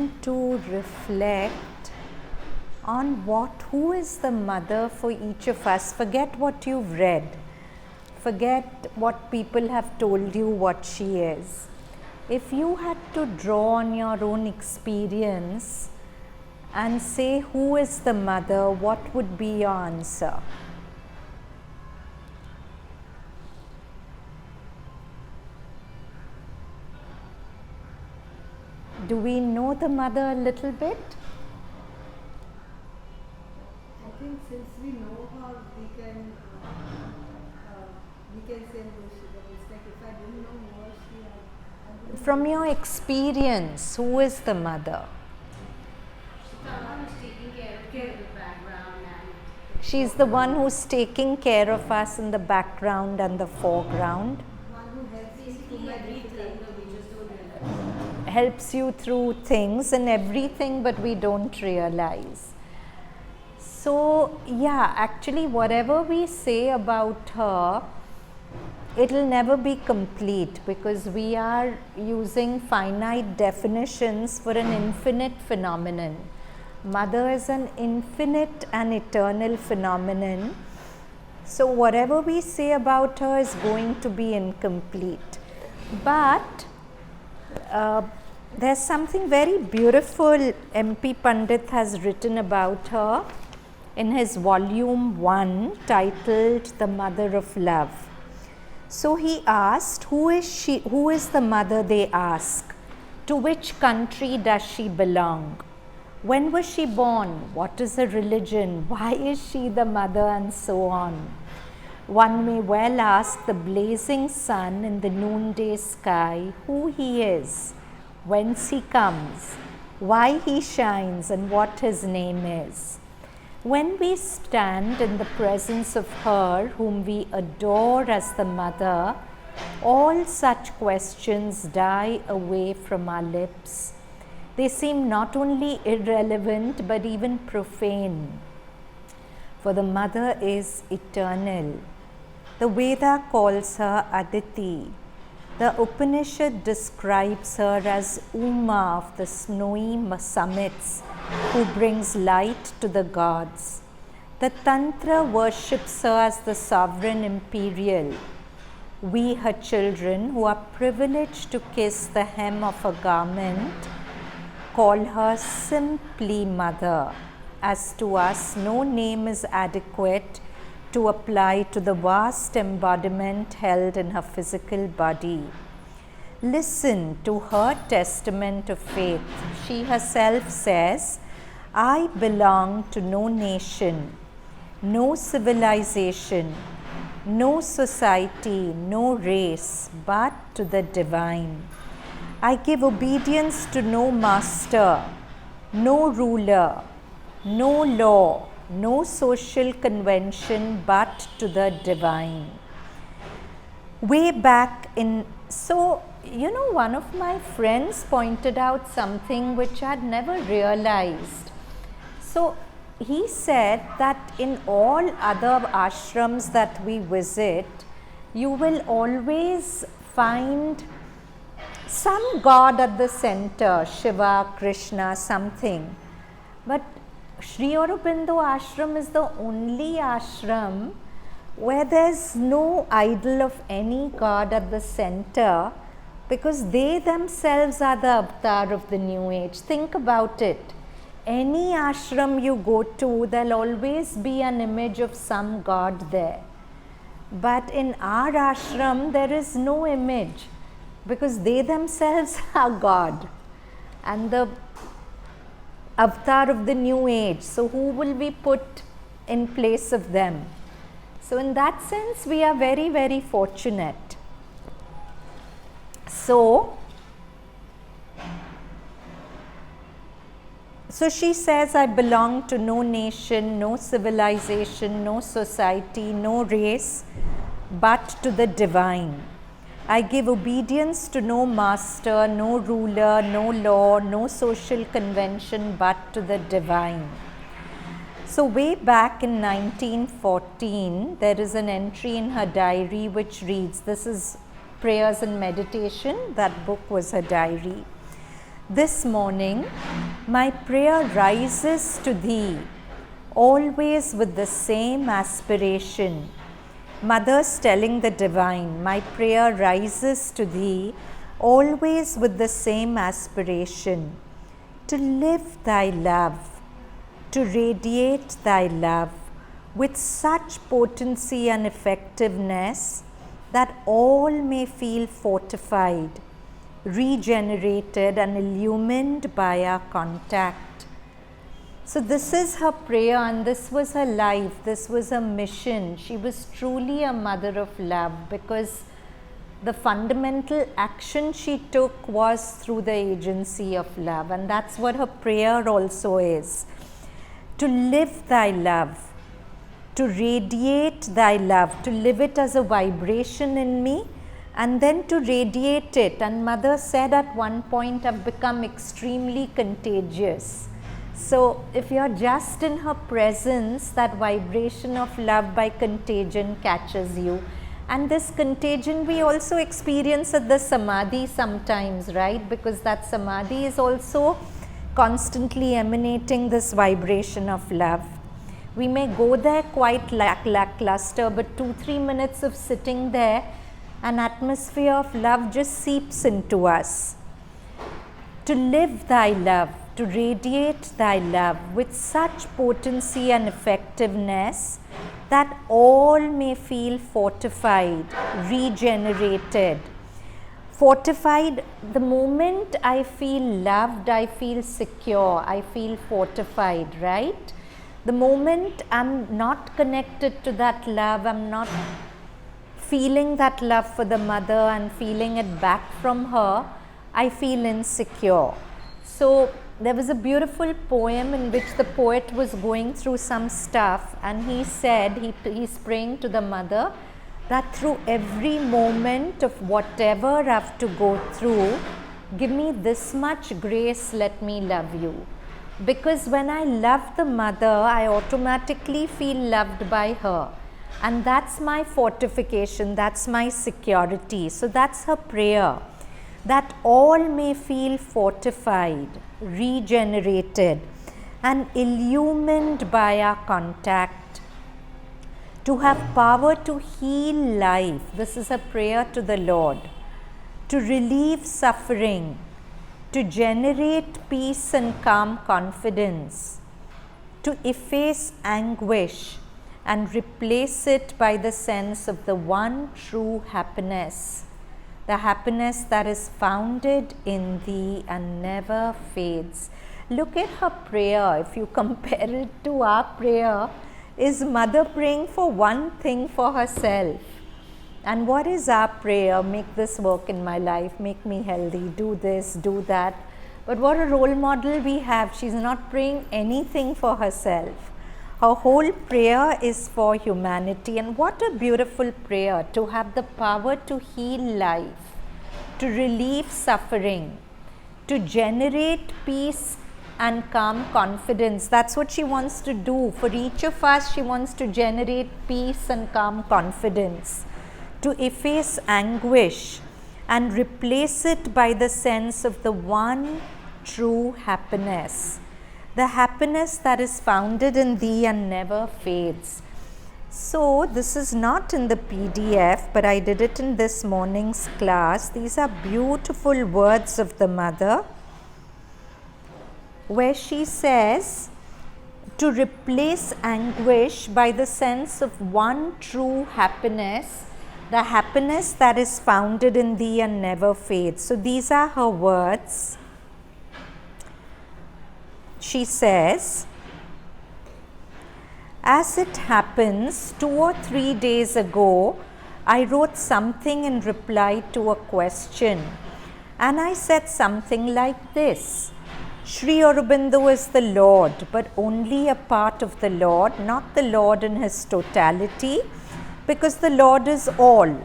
want to reflect on who is the mother for each of us. Forget what you've read. Forget what people have told you what she is. If you had to draw on your own experience and say who is the mother, what would be your answer? Do we know the mother a little bit? I think since we know her, we can say who she is. It's like if I didn't know who she is. From your experience, who is the mother? She's the one who's taking care of us in the background and the foreground. Helps you through things and everything, but we don't realize. So yeah, actually whatever we say about her, it'll never be complete because we are using finite definitions for an infinite phenomenon. Mother is an infinite and eternal phenomenon. So whatever we say about her is going to be incomplete. But there's something very beautiful M.P. Pandit has written about her in his volume 1 titled The Mother of Love. So he asked, who is the mother, they ask. To which country does she belong? When was she born? What is her religion? Why is she the mother? And so on. One may well ask the blazing sun in the noonday sky who he is, whence he comes, why he shines, and what his name is. When we stand in the presence of her whom we adore as the mother, all such questions die away from our lips. They seem not only irrelevant but even profane. For the mother is eternal. The Veda calls her Aditi. The Upanishad describes her as Uma of the snowy summits who brings light to the gods. The Tantra worships her as the sovereign imperial. We, her children, who are privileged to kiss the hem of her garment, call her simply Mother, as to us no name is adequate to apply to the vast embodiment held in her physical body. Listen to her testament of faith. She herself says, I belong to no nation, no civilization, no society, no race, but to the divine. I give obedience to no master, no ruler, no law, no social convention, but to the divine. Way back in, one of my friends pointed out something which I'd never realized. So he said that in all other ashrams that we visit, you will always find some god at the center, Shiva, Krishna, something. But Sri Aurobindo ashram is the only ashram where there's no idol of any god at the center, because they themselves are the avatar of the new age. Think about it. Any ashram you go to, there'll always be an image of some god there. But in our ashram, there is no image, because they themselves are God and the avatar of the new age. So who will be put in place of them? So in that sense, we are very, very fortunate. So she says, I belong to no nation, no civilization, no society, no race, but to the divine. I give obedience to no master, no ruler, no law, no social convention, but to the divine. So way back in 1914, there is an entry in her diary which reads, this is Prayers and Meditation, that book was her diary. This morning, my prayer rises to Thee, always with the same aspiration. Mother's telling the Divine, my prayer rises to Thee, always with the same aspiration. To live Thy love, to radiate Thy love with such potency and effectiveness that all may feel fortified, regenerated and illumined by our contact. So this is her prayer, and this was her life, this was her mission. She was truly a mother of love, because the fundamental action she took was through the agency of love, and that's what her prayer also is. To live Thy love, to radiate Thy love, to live it as a vibration in me, and then to radiate it. And Mother said at one point, I've become extremely contagious. So if you're just in her presence, that vibration of love by contagion catches you. And this contagion we also experience at the Samadhi sometimes, right? Because that Samadhi is also constantly emanating this vibration of love. We may go there quite lackluster, but 2-3 minutes of sitting there, an atmosphere of love just seeps into us. To live Thy love, to radiate Thy love with such potency and effectiveness that all may feel fortified, regenerated. Fortified, the moment I feel loved, I feel secure, I feel fortified, right? The moment I'm not connected to that love, I'm not feeling that love for the mother and feeling it back from her, I feel insecure. So there was a beautiful poem in which the poet was going through some stuff, and he said, he's praying to the mother, that through every moment of whatever I have to go through, give me this much grace, let me love you. Because when I love the mother, I automatically feel loved by her. And that's my fortification, that's my security. So that's her prayer, that all may feel fortified, regenerated and illumined by our contact. To have power to heal life, this is a prayer to the Lord. To relieve suffering, to generate peace and calm confidence, to efface anguish and replace it by the sense of the one true happiness, the happiness that is founded in Thee and never fades. Look at her prayer. If you compare it to our prayer, is Mother praying for one thing for herself. And what is our prayer? Make this work in my life, make me healthy, do this, do that. But what a role model we have. She's not praying anything for herself. Her whole prayer is for humanity. And what a beautiful prayer, to have the power to heal life, to relieve suffering, to generate peace and calm confidence. That's what she wants to do. For each of us, she wants to generate peace and calm confidence, to efface anguish and replace it by the sense of the one true happiness, the happiness that is founded in Thee and never fades. So this is not in the PDF, but I did it in this morning's class. These are beautiful words of the mother, where she says, to replace anguish by the sense of one true happiness, the happiness that is founded in Thee and never fades. So these are her words. She says, as it happens, 2 or 3 days ago, I wrote something in reply to a question, and I said something like this: Sri Aurobindo is the Lord, but only a part of the Lord, not the Lord in His totality, because the Lord is all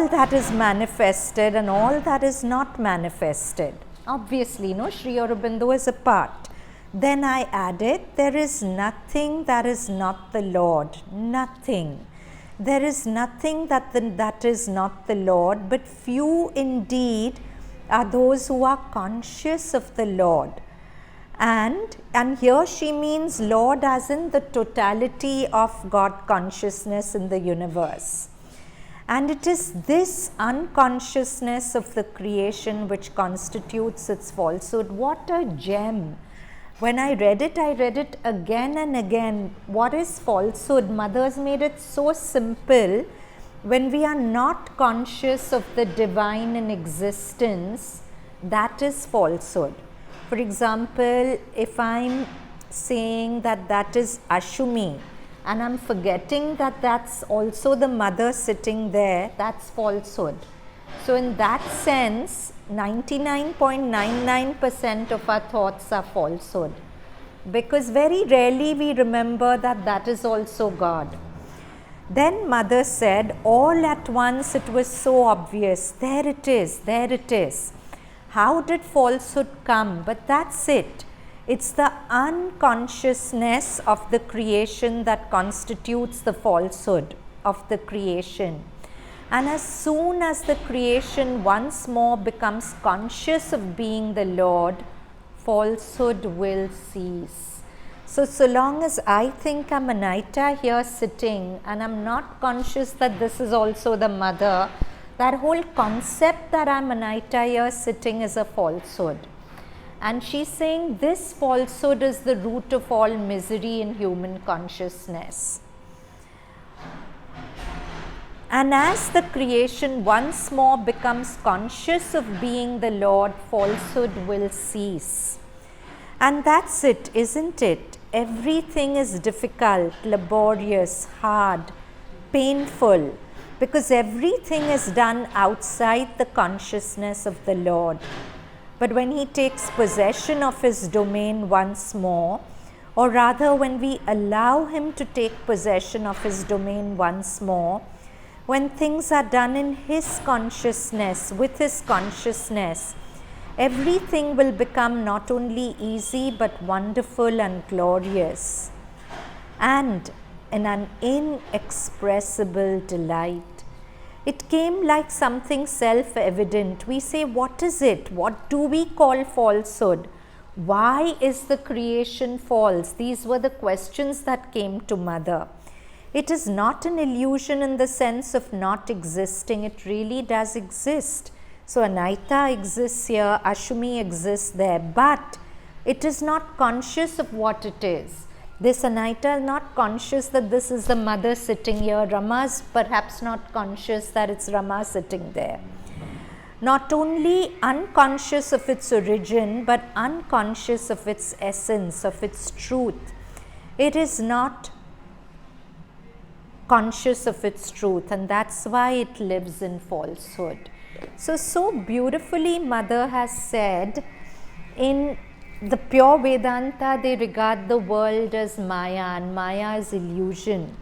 that is manifested and all that is not manifested. Obviously, no, Sri Aurobindo is a part. Then I added, there is nothing that is not the Lord, nothing. There is nothing that is not the Lord, but few indeed are those who are conscious of the Lord. And here she means Lord as in the totality of God consciousness in the universe. And it is this unconsciousness of the creation which constitutes its falsehood. What a gem! When I read it again and again. What is falsehood? Mother's made it so simple. When we are not conscious of the divine in existence, that is falsehood. For example, if I'm saying that is Ashumi, and I'm forgetting that that's also the mother sitting there, that's falsehood. So in that sense, 99.99% of our thoughts are falsehood, because very rarely we remember that is also God. Then mother said, all at once it was so obvious, there it is, there it is. How did falsehood come? But that's it. It's the unconsciousness of the creation that constitutes the falsehood of the creation. And as soon as the creation once more becomes conscious of being the Lord, falsehood will cease. So long as I think I'm Anahita here sitting and I'm not conscious that this is also the mother, that whole concept that I'm Anahita here sitting is a falsehood. And she's saying this falsehood is the root of all misery in human consciousness. And as the creation once more becomes conscious of being the Lord, falsehood will cease. And that's it, isn't it? Everything is difficult, laborious, hard, painful, because everything is done outside the consciousness of the Lord. But when He takes possession of His domain once more, or rather when we allow Him to take possession of His domain once more, when things are done in His consciousness, with His consciousness, everything will become not only easy but wonderful and glorious, and in an inexpressible delight. It came like something self-evident. We say, what is it? What do we call falsehood? Why is the creation false? These were the questions that came to mother. It is not an illusion in the sense of not existing. It really does exist. So Anahita exists here, Ashumi exists there, but it is not conscious of what it is. This Anahita is not conscious that this is the mother sitting here. Rama's perhaps not conscious that it's Rama sitting there. Not only unconscious of its origin, but unconscious of its essence, of its truth. It is not conscious of its truth, and that's why it lives in falsehood. So beautifully Mother has said, in the pure Vedanta, they regard the world as Maya, and Maya is illusion.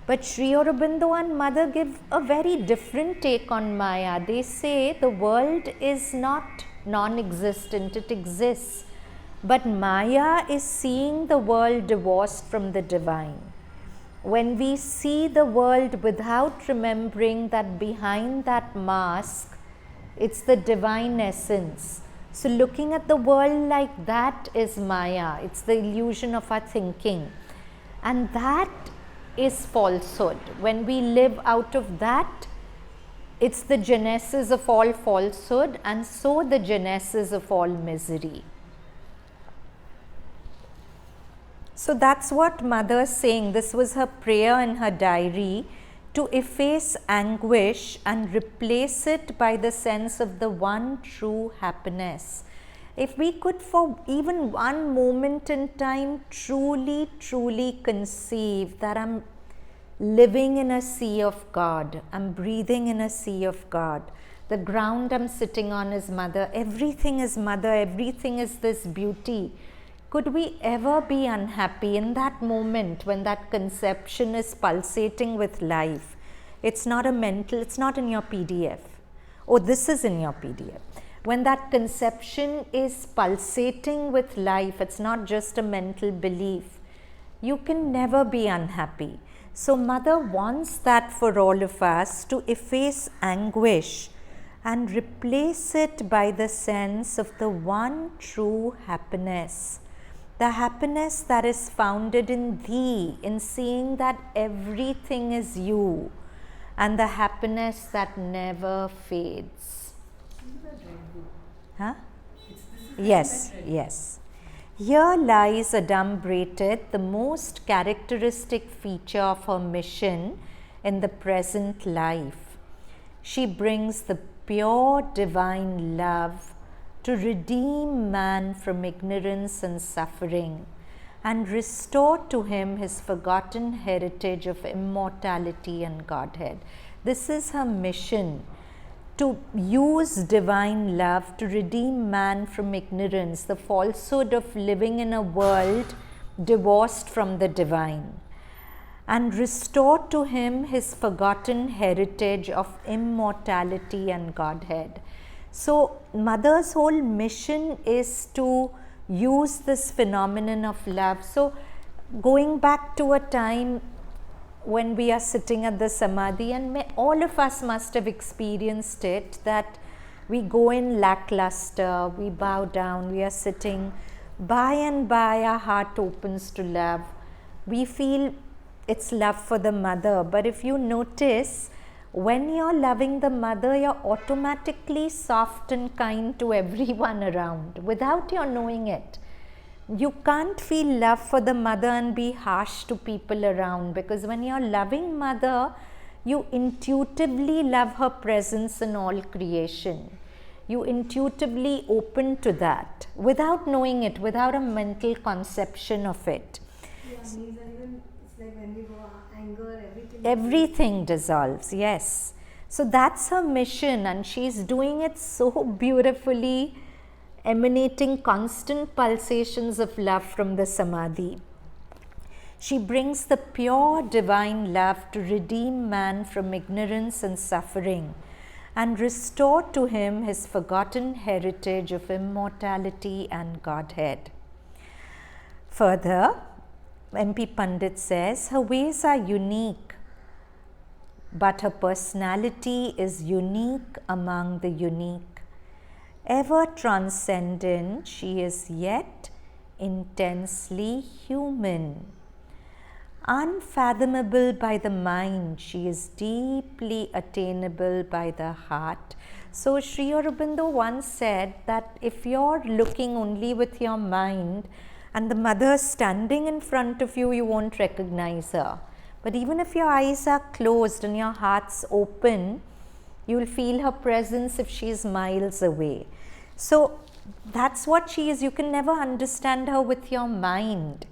But Sri Aurobindo and Mother give a very different take on Maya. They say the world is not non-existent, it exists. But Maya is seeing the world divorced from the divine. When we see the world without remembering that behind that mask, it's the divine essence. So looking at the world like that is Maya. It's the illusion of our thinking. And that is falsehood. When we live out of that, it's the genesis of all falsehood, and so the genesis of all misery. So that's what Mother is saying. This was her prayer in her diary, to efface anguish and replace it by the sense of the one true happiness. If we could for even one moment in time truly conceive that I'm living in a sea of God, I'm breathing in a sea of God, the ground I'm sitting on is Mother, everything is Mother, everything is this beauty. Could we ever be unhappy in that moment when that conception is pulsating with life? It's not a mental, it's not in your PDF. Oh, this is in your PDF. When that conception is pulsating with life, it's not just a mental belief. You can never be unhappy. So Mother wants that for all of us, to efface anguish and replace it by the sense of the one true happiness. The happiness that is founded in thee, in seeing that everything is you, and the happiness that never fades. Huh? Yes, yes. Here lies adumbrated the most characteristic feature of her mission in the present life. She brings the pure divine love to redeem man from ignorance and suffering and restore to him his forgotten heritage of immortality and Godhead. This is her mission, to use divine love to redeem man from ignorance, the falsehood of living in a world divorced from the divine, and restore to him his forgotten heritage of immortality and Godhead. So, Mother's whole mission is to use this phenomenon of love. So, going back to a time when we are sitting at the Samadhi, and all of us must have experienced it, that we go in lackluster, we bow down, we are sitting. By and by, our heart opens to love. We feel it's love for the mother, but if you notice, when you're loving the mother, you're automatically soft and kind to everyone around without your knowing it. You can't feel love for the mother and be harsh to people around, because when you're loving mother, you intuitively love her presence in all creation. You intuitively open to that without knowing it, without a mental conception of it. Yeah, even it's like when we go anger, everything dissolves, yes. So that's her mission, and she's doing it so beautifully, emanating constant pulsations of love from the Samadhi. She brings the pure divine love to redeem man from ignorance and suffering and restore to him his forgotten heritage of immortality and Godhead. Further, MP Pandit says, her ways are unique, but her personality is unique among the unique. Ever transcendent, she is yet intensely human. Unfathomable by the mind, she is deeply attainable by the heart. So Sri Aurobindo once said that if you're looking only with your mind and the mother is standing in front of you, you won't recognize her. But even if your eyes are closed and your heart's open, you will feel her presence if she is miles away. So that's what she is. You can never understand her with your mind,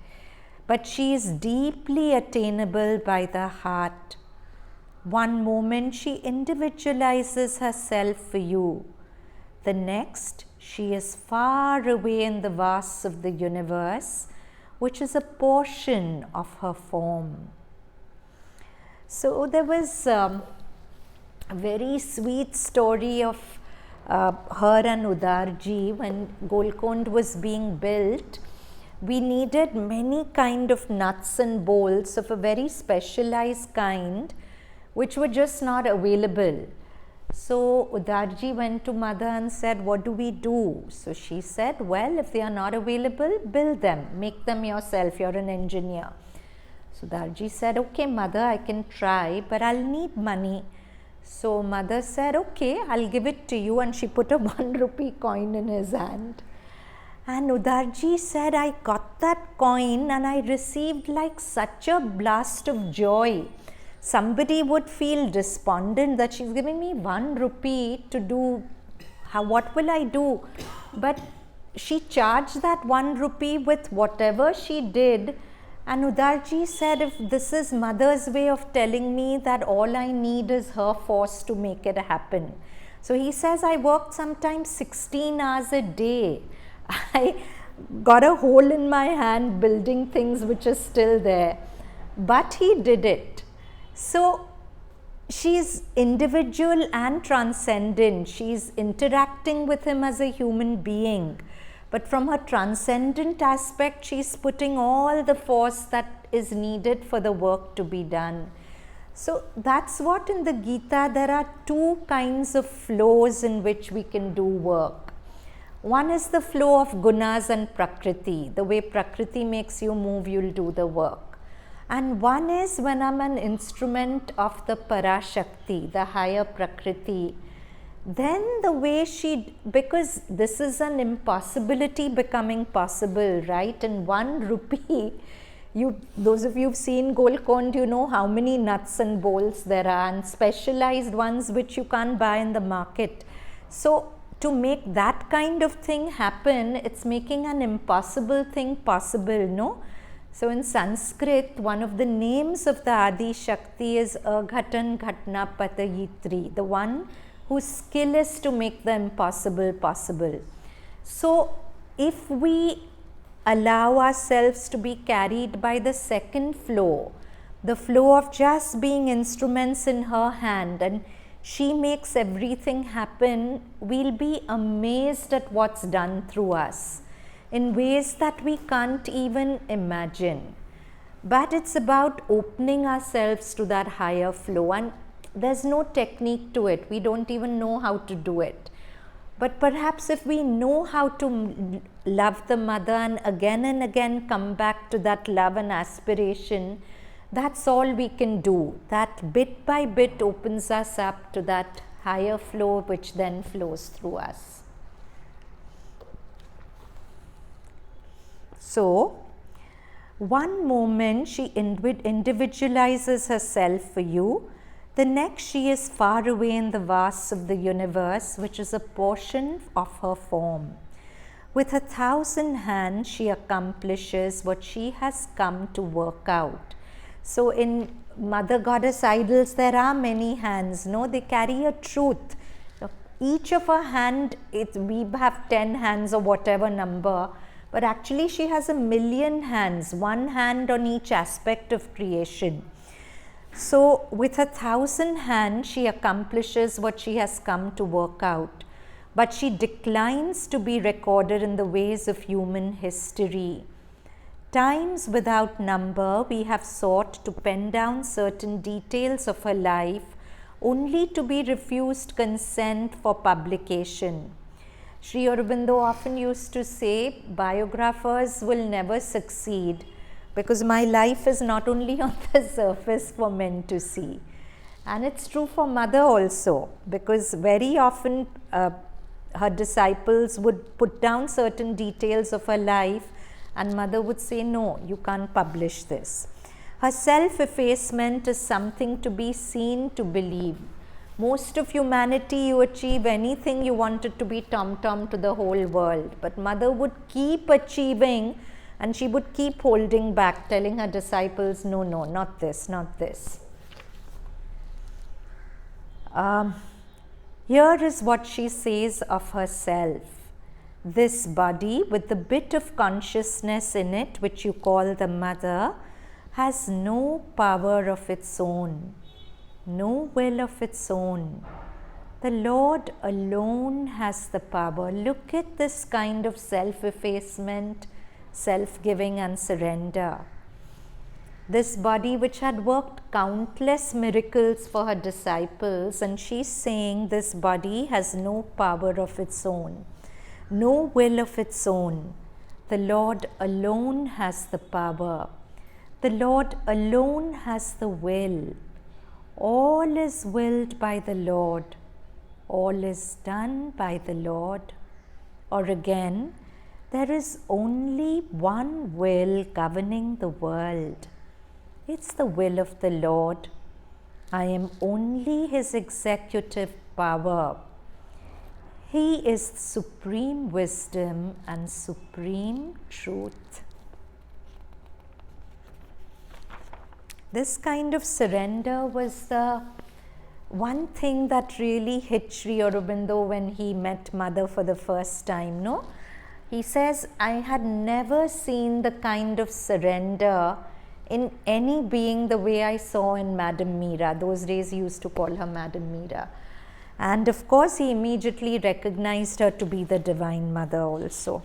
but she is deeply attainable by the heart. One moment she individualizes herself for you. The next, she is far away in the vasts of the universe, which is a portion of her form. So there was a very sweet story of her and Udarji. When Golconda was being built, we needed many kind of nuts and bolts of a very specialized kind, which were just not available. So Udarji went to mother and said, what do we do? So she said, well, if they are not available, build them, make them yourself, you're an engineer. So Udarji said, okay mother, I can try, but I'll need money. So mother said, okay, I'll give it to you, and she put a 1 rupee coin in his hand. And Udarji said, I got that coin and I received like such a blast of joy. Somebody would feel despondent that she's giving me 1 rupee to do, what will I do? But she charged that 1 rupee with whatever she did. And Udarji said, if this is mother's way of telling me that all I need is her force to make it happen. So he says, I worked sometimes 16 hours a day. I got a hole in my hand building things which are still there. But he did it. So she's individual and transcendent. She's interacting with him as a human being. But from her transcendent aspect, she's putting all the force that is needed for the work to be done. So that's what in the Gita there are two kinds of flows in which we can do work. One is the flow of gunas and prakriti. The way prakriti makes you move, you'll do the work. And one is when I'm an instrument of the Parashakti, the higher prakriti, then the way because this is an impossibility becoming possible, right? In 1 rupee, those of you who've seen Golconda, you know how many nuts and bolts there are, and specialized ones which you can't buy in the market. So to make that kind of thing happen, it's making an impossible thing possible, no? So in Sanskrit, one of the names of the Adi Shakti is Aghatan Ghatna Patayitri, the one whose skill is to make the impossible possible. So if we allow ourselves to be carried by the second flow, the flow of just being instruments in her hand, and she makes everything happen, we'll be amazed at what's done through us in ways that we can't even imagine. But it's about opening ourselves to that higher flow, and there's no technique to it. We don't even know how to do it. But perhaps if we know how to love the mother and again come back to that love and aspiration, that's all we can do. That bit by bit opens us up to that higher flow which then flows through us. So, one moment she individualizes herself for you, the next she is far away in the vast of the universe, which is a portion of her form. With 1,000 hands, she accomplishes what she has come to work out. So in Mother Goddess idols, there are many hands, no? They carry a truth. Each of her hand, we have 10 hands or whatever number, but actually she has 1,000,000 hands, one hand on each aspect of creation. So with 1,000 hands, she accomplishes what she has come to work out. But she declines to be recorded in the ways of human history. Times without number, we have sought to pen down certain details of her life, only to be refused consent for publication. Sri Aurobindo often used to say, biographers will never succeed because my life is not only on the surface for men to see. And it's true for Mother also, because very often her disciples would put down certain details of her life and Mother would say, no, you can't publish this. Her self-effacement is something to be seen to believe. Most of humanity, you achieve anything you wanted to be tom-tom to the whole world. But Mother would keep achieving and she would keep holding back, telling her disciples, no, no, not this, not this. Here is what she says of herself. This body with the bit of consciousness in it, which you call the mother, has no power of its own, no will of its own. The Lord alone has the power. Look at this kind of self-effacement, self-giving and surrender. This body which had worked countless miracles for her disciples, and she's saying this body has no power of its own, no will of its own. The Lord alone has the power. The Lord alone has the will. All is willed by the Lord. All is done by the Lord. Or again, there is only one will governing the world. It's the will of the Lord. I am only His executive power. He is supreme wisdom and supreme truth. This kind of surrender was the one thing that really hit Sri Aurobindo when he met Mother for the first time, no? He says, I had never seen the kind of surrender in any being the way I saw in Madam Meera. Those days he used to call her Madam Meera. And of course, he immediately recognized her to be the Divine Mother also.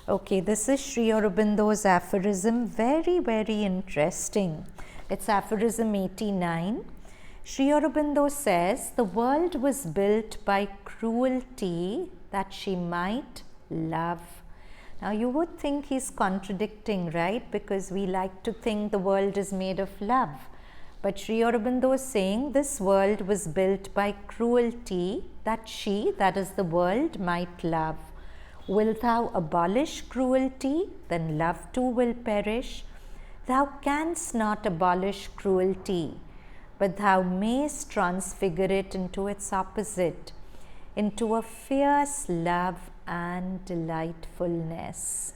Okay, this is Sri Aurobindo's aphorism, very, very interesting. It's aphorism 89. Sri Aurobindo says, the world was built by cruelty that she might love. Now you would think he's contradicting, right? Because we like to think the world is made of love. But Sri Aurobindo is saying this world was built by cruelty that she, that is the world, might love. Wilt thou abolish cruelty? Then love too will perish. Thou canst not abolish cruelty, but thou mayst transfigure it into its opposite, into a fierce love and delightfulness.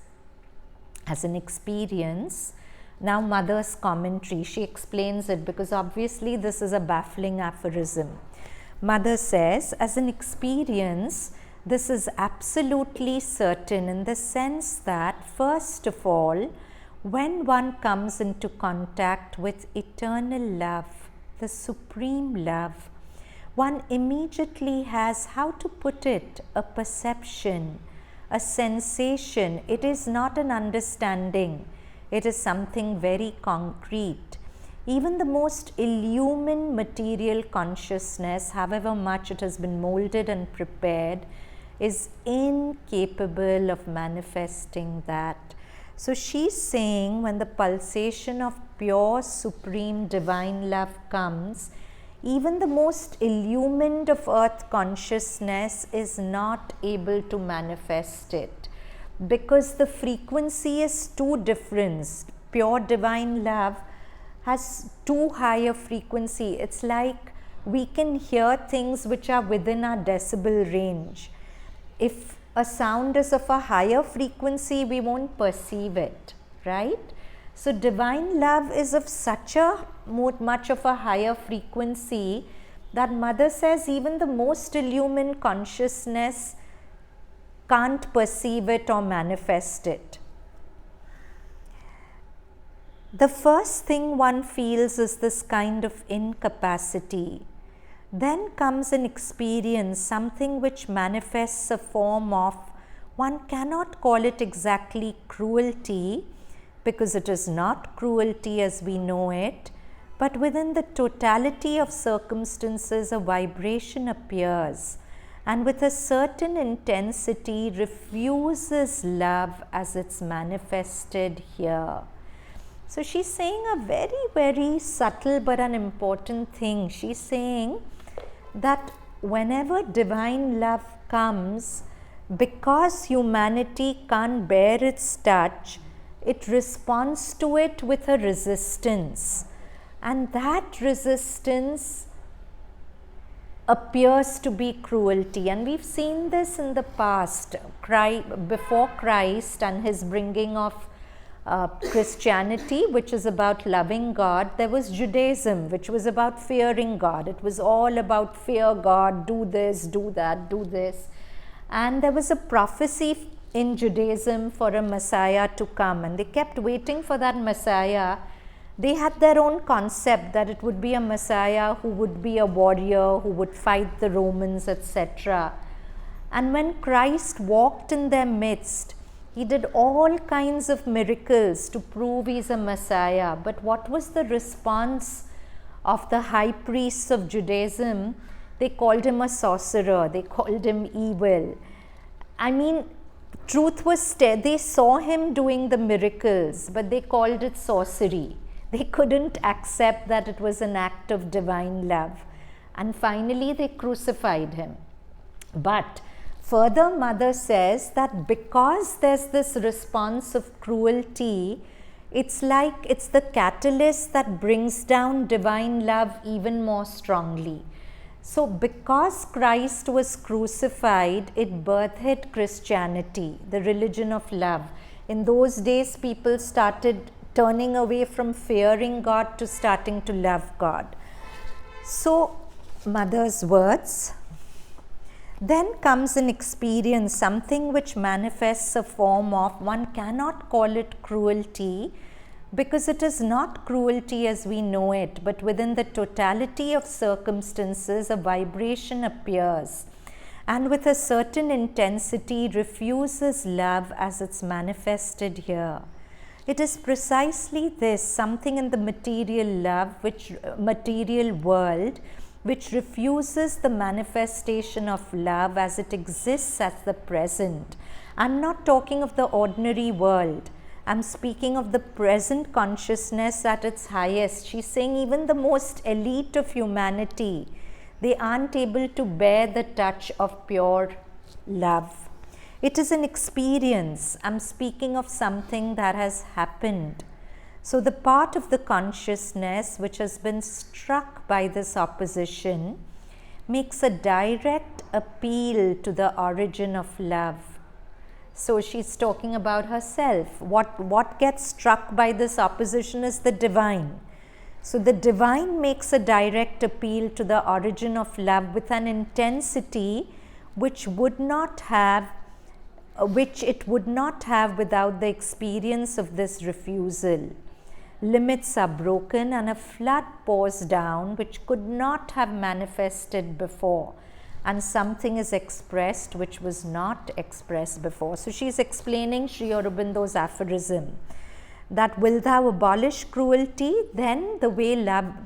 As an experience, now Mother's commentary, she explains it because obviously this is a baffling aphorism. Mother says, as an experience, this is absolutely certain in the sense that, first of all, when one comes into contact with eternal love, the supreme love, one immediately has, how to put it, a perception, a sensation. It is not an understanding, it is something very concrete. Even the most illumined material consciousness, however much it has been molded and prepared, is incapable of manifesting that. So she's saying when the pulsation of pure, supreme, divine love comes, even the most illumined of earth consciousness is not able to manifest it because the frequency is too different. Pure divine love has too high a frequency. It's like we can hear things which are within our decibel range. If a sound is of a higher frequency, we won't perceive it, right? So divine love is of such a much of a higher frequency that Mother says even the most illumined consciousness can't perceive it or manifest it. The first thing one feels is this kind of incapacity. Then comes an experience, something which manifests a form of, one cannot call it exactly cruelty, because it is not cruelty as we know it, but within the totality of circumstances a vibration appears and with a certain intensity refuses love as it's manifested here. So she's saying a very, very subtle but an important thing. She's saying that whenever divine love comes, because humanity can't bear its touch, it responds to it with a resistance, and that resistance appears to be cruelty. And we've seen this in the past. Before Christ and his bringing of Christianity, which is about loving God, there was Judaism, which was about fearing God. It was all about fear God, do this, do that, do this. And there was a prophecy in Judaism for a Messiah to come, and they kept waiting for that Messiah. They had their own concept that it would be a Messiah who would be a warrior, who would fight the Romans, etc. And when Christ walked in their midst, he did all kinds of miracles to prove he's a Messiah. But what was the response of the high priests of Judaism? They called him a sorcerer. They called him evil. I mean, truth was they saw him doing the miracles, but they called it sorcery. They couldn't accept that it was an act of divine love. And finally, they crucified him. But further, Mother says that because there's this response of cruelty, it's like it's the catalyst that brings down divine love even more strongly. So because Christ was crucified, it birthed Christianity, the religion of love. In those days, people started turning away from fearing God to starting to love God. So, Mother's words. Then comes an experience, something which manifests a form of, one cannot call it cruelty, because it is not cruelty as we know it, but within the totality of circumstances, a vibration appears. and with a certain intensity refuses love as it's manifested here. It is precisely this, something in the material world, which refuses the manifestation of love as it exists at the present. I'm not talking of the ordinary world. I'm speaking of the present consciousness at its highest. She's saying even the most elite of humanity, they aren't able to bear the touch of pure love. It is an experience. I'm speaking of something that has happened. So the part of the consciousness which has been struck by this opposition makes a direct appeal to the origin of love. So she's talking about herself. What gets struck by this opposition is the divine. So the divine makes a direct appeal to the origin of love with an intensity which it would not have without the experience of this refusal. Limits are broken and a flood pours down which could not have manifested before, and something is expressed which was not expressed before. So she is explaining Sri Aurobindo's aphorism that will thou abolish cruelty, then the way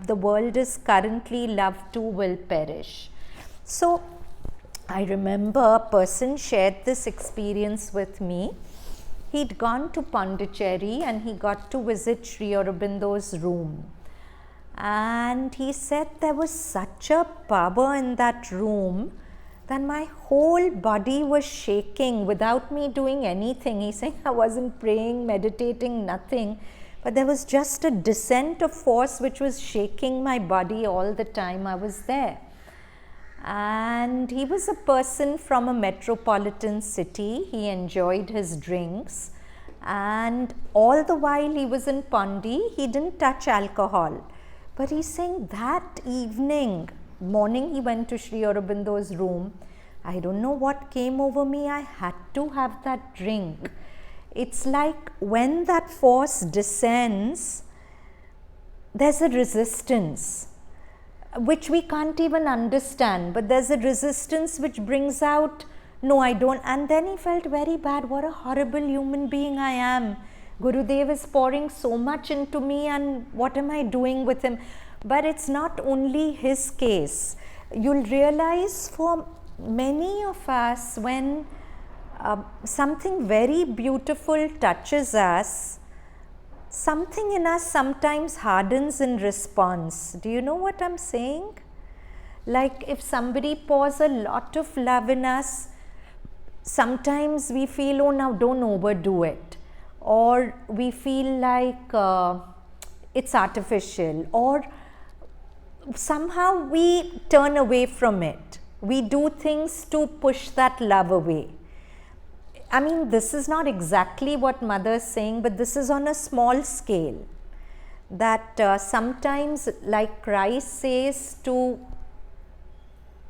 the world is currently, love too will perish. So I remember a person shared this experience with me. He'd gone to Pondicherry and he got to visit Sri Aurobindo's room. And he said there was such a power in that room that my whole body was shaking without me doing anything. He's saying I wasn't praying, meditating, nothing. But there was just a descent of force which was shaking my body all the time I was there. And he was a person from a metropolitan city. He enjoyed his drinks. And all the while he was in Pondi, he didn't touch alcohol. But he's saying that morning he went to Sri Aurobindo's room. I don't know what came over me. I had to have that drink. It's like when that force descends, there's a resistance which we can't even understand, but there's a resistance which brings out, no, I don't. And then he felt very bad. What a horrible human being I am. Gurudev is pouring so much into me, and what am I doing with him? But it's not only his case. You'll realize for many of us, when something very beautiful touches us, something in us sometimes hardens in response. Do you know what I'm saying? Like if somebody pours a lot of love in us, sometimes we feel, oh, now don't overdo it. Or we feel like it's artificial, or somehow we turn away from it. We do things to push that love away. I mean, this is not exactly what Mother is saying, but this is on a small scale. That sometimes, like Christ says to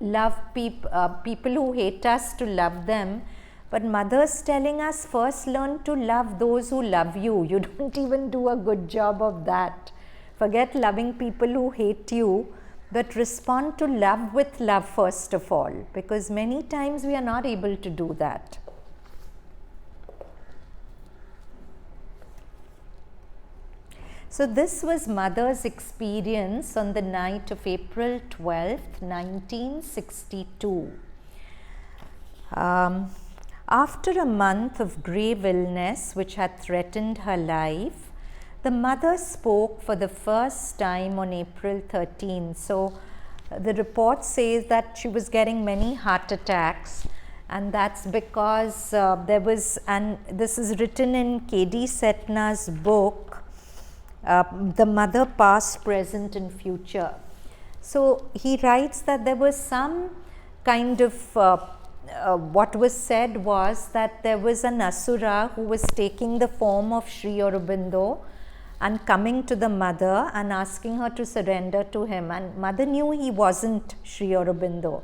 love people who hate us, to love them. But Mother's telling us, first learn to love those who love you. You don't even do a good job of that. Forget loving people who hate you, but respond to love with love first of all, because many times we are not able to do that. So this was Mother's experience on the night of April 12th, 1962. After a month of grave illness which had threatened her life, the mother spoke for the first time on April 13. So the report says that she was getting many heart attacks, and that's because there was, and this is written in K.D. Setna's book, The Mother, Past, Present and Future. So he writes that there was some kind of what was said was that there was an Asura who was taking the form of Sri Aurobindo and coming to the mother and asking her to surrender to him, and mother knew he wasn't Sri Aurobindo,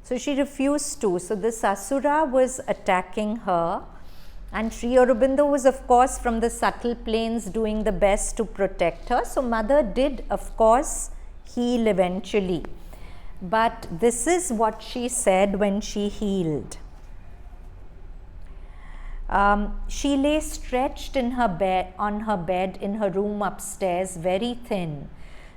so she refused to. So this Asura was attacking her, and Sri Aurobindo was of course from the subtle planes doing the best to protect her. So mother did of course heal eventually. but this is what she said when she healed. She lay stretched in her bed, on her bed in her room upstairs, very thin.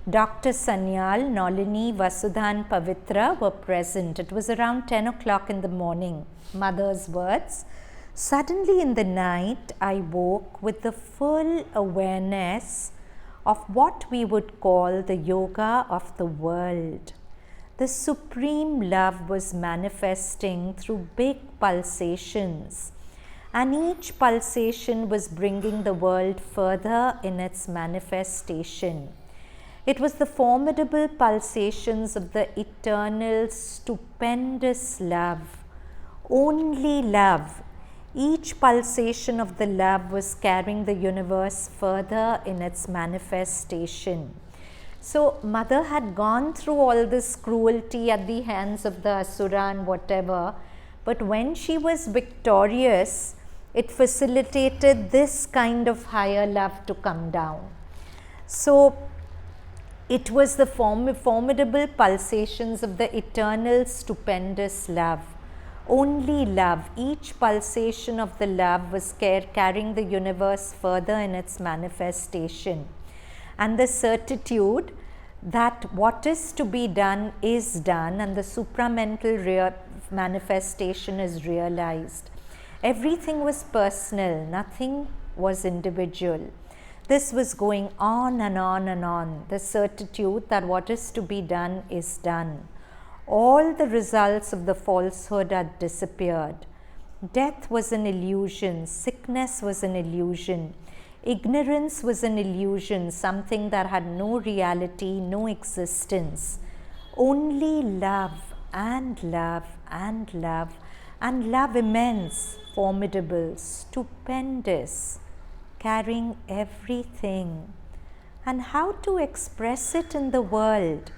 Dr. Sanyal, Nalini, Vasudha and Pavitra were present. It was around 10 o'clock in the morning. Mother's words. Suddenly in the night, I woke with the full awareness of what we would call the yoga of the world. The supreme love was manifesting through big pulsations, and each pulsation was bringing the world further in its manifestation. It was the formidable pulsations of the eternal, stupendous love, only love. Each pulsation of the love was carrying the universe further in its manifestation. So Mother had gone through all this cruelty at the hands of the Asura and whatever, but when she was victorious, it facilitated this kind of higher love to come down. So it was the formidable pulsations of the eternal, stupendous love. Only love. Each pulsation of the love was carrying the universe further in its manifestation. And the certitude that what is to be done is done, and the supramental manifestation is realized. Everything was personal, nothing was individual. This was going on and on and on. The certitude that what is to be done is done. All the results of the falsehood had disappeared. Death was an illusion, sickness was an illusion, ignorance was an illusion, something that had no reality, no existence. Only love and love and love, and love immense, formidable, stupendous, carrying everything. And how to express it in the world?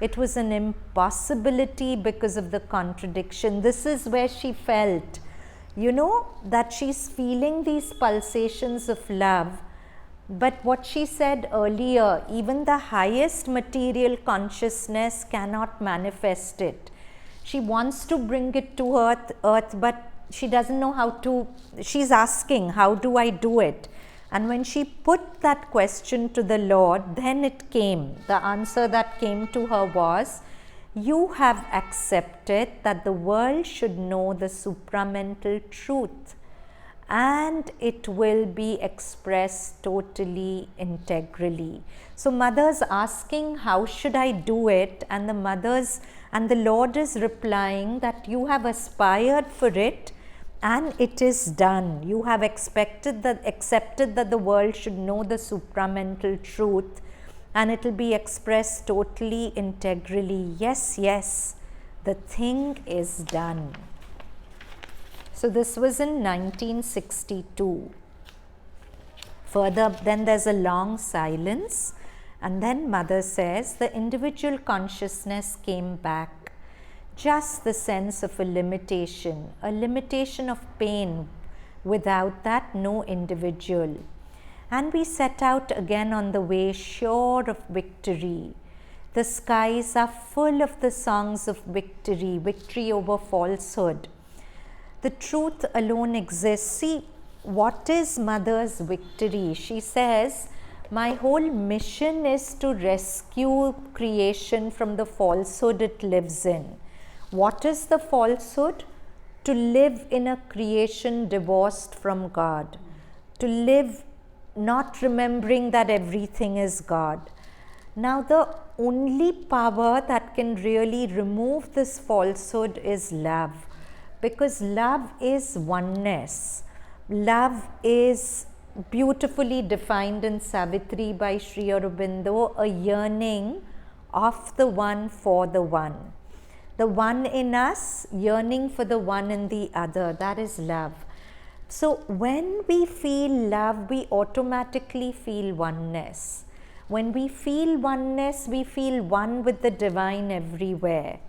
It was an impossibility because of the contradiction. This is where she felt, that she's feeling these pulsations of love. But what she said earlier, even the highest material consciousness cannot manifest it. She wants to bring it to earth, but she doesn't know how to. She's asking, how do I do it? And when she put that question to the Lord, then it came. The answer that came to her was, you have accepted that the world should know the supramental truth, and it will be expressed totally, integrally. So Mother's asking, how should I do it? And the Lord is replying that you have aspired for it, and it is done. You have accepted that the world should know the supramental truth, and it will be expressed totally, integrally. Yes, yes, the thing is done. So this was in 1962. Further, then there's a long silence, and then Mother says the individual consciousness came back. Just the sense of a limitation of pain. Without that, no individual. And we set out again on the way, sure of victory. The skies are full of the songs of victory, victory over falsehood. The truth alone exists. See, what is Mother's victory? She says, my whole mission is to rescue creation from the falsehood it lives in. What is the falsehood? To live in a creation divorced from God. To live not remembering that everything is God. Now the only power that can really remove this falsehood is love. Because love is oneness. Love is beautifully defined in Savitri by Sri Aurobindo, a yearning of the one for the one. The one in us yearning for the one in the other, that is love. So when we feel love, we automatically feel oneness. When we feel oneness, we feel one with the divine everywhere.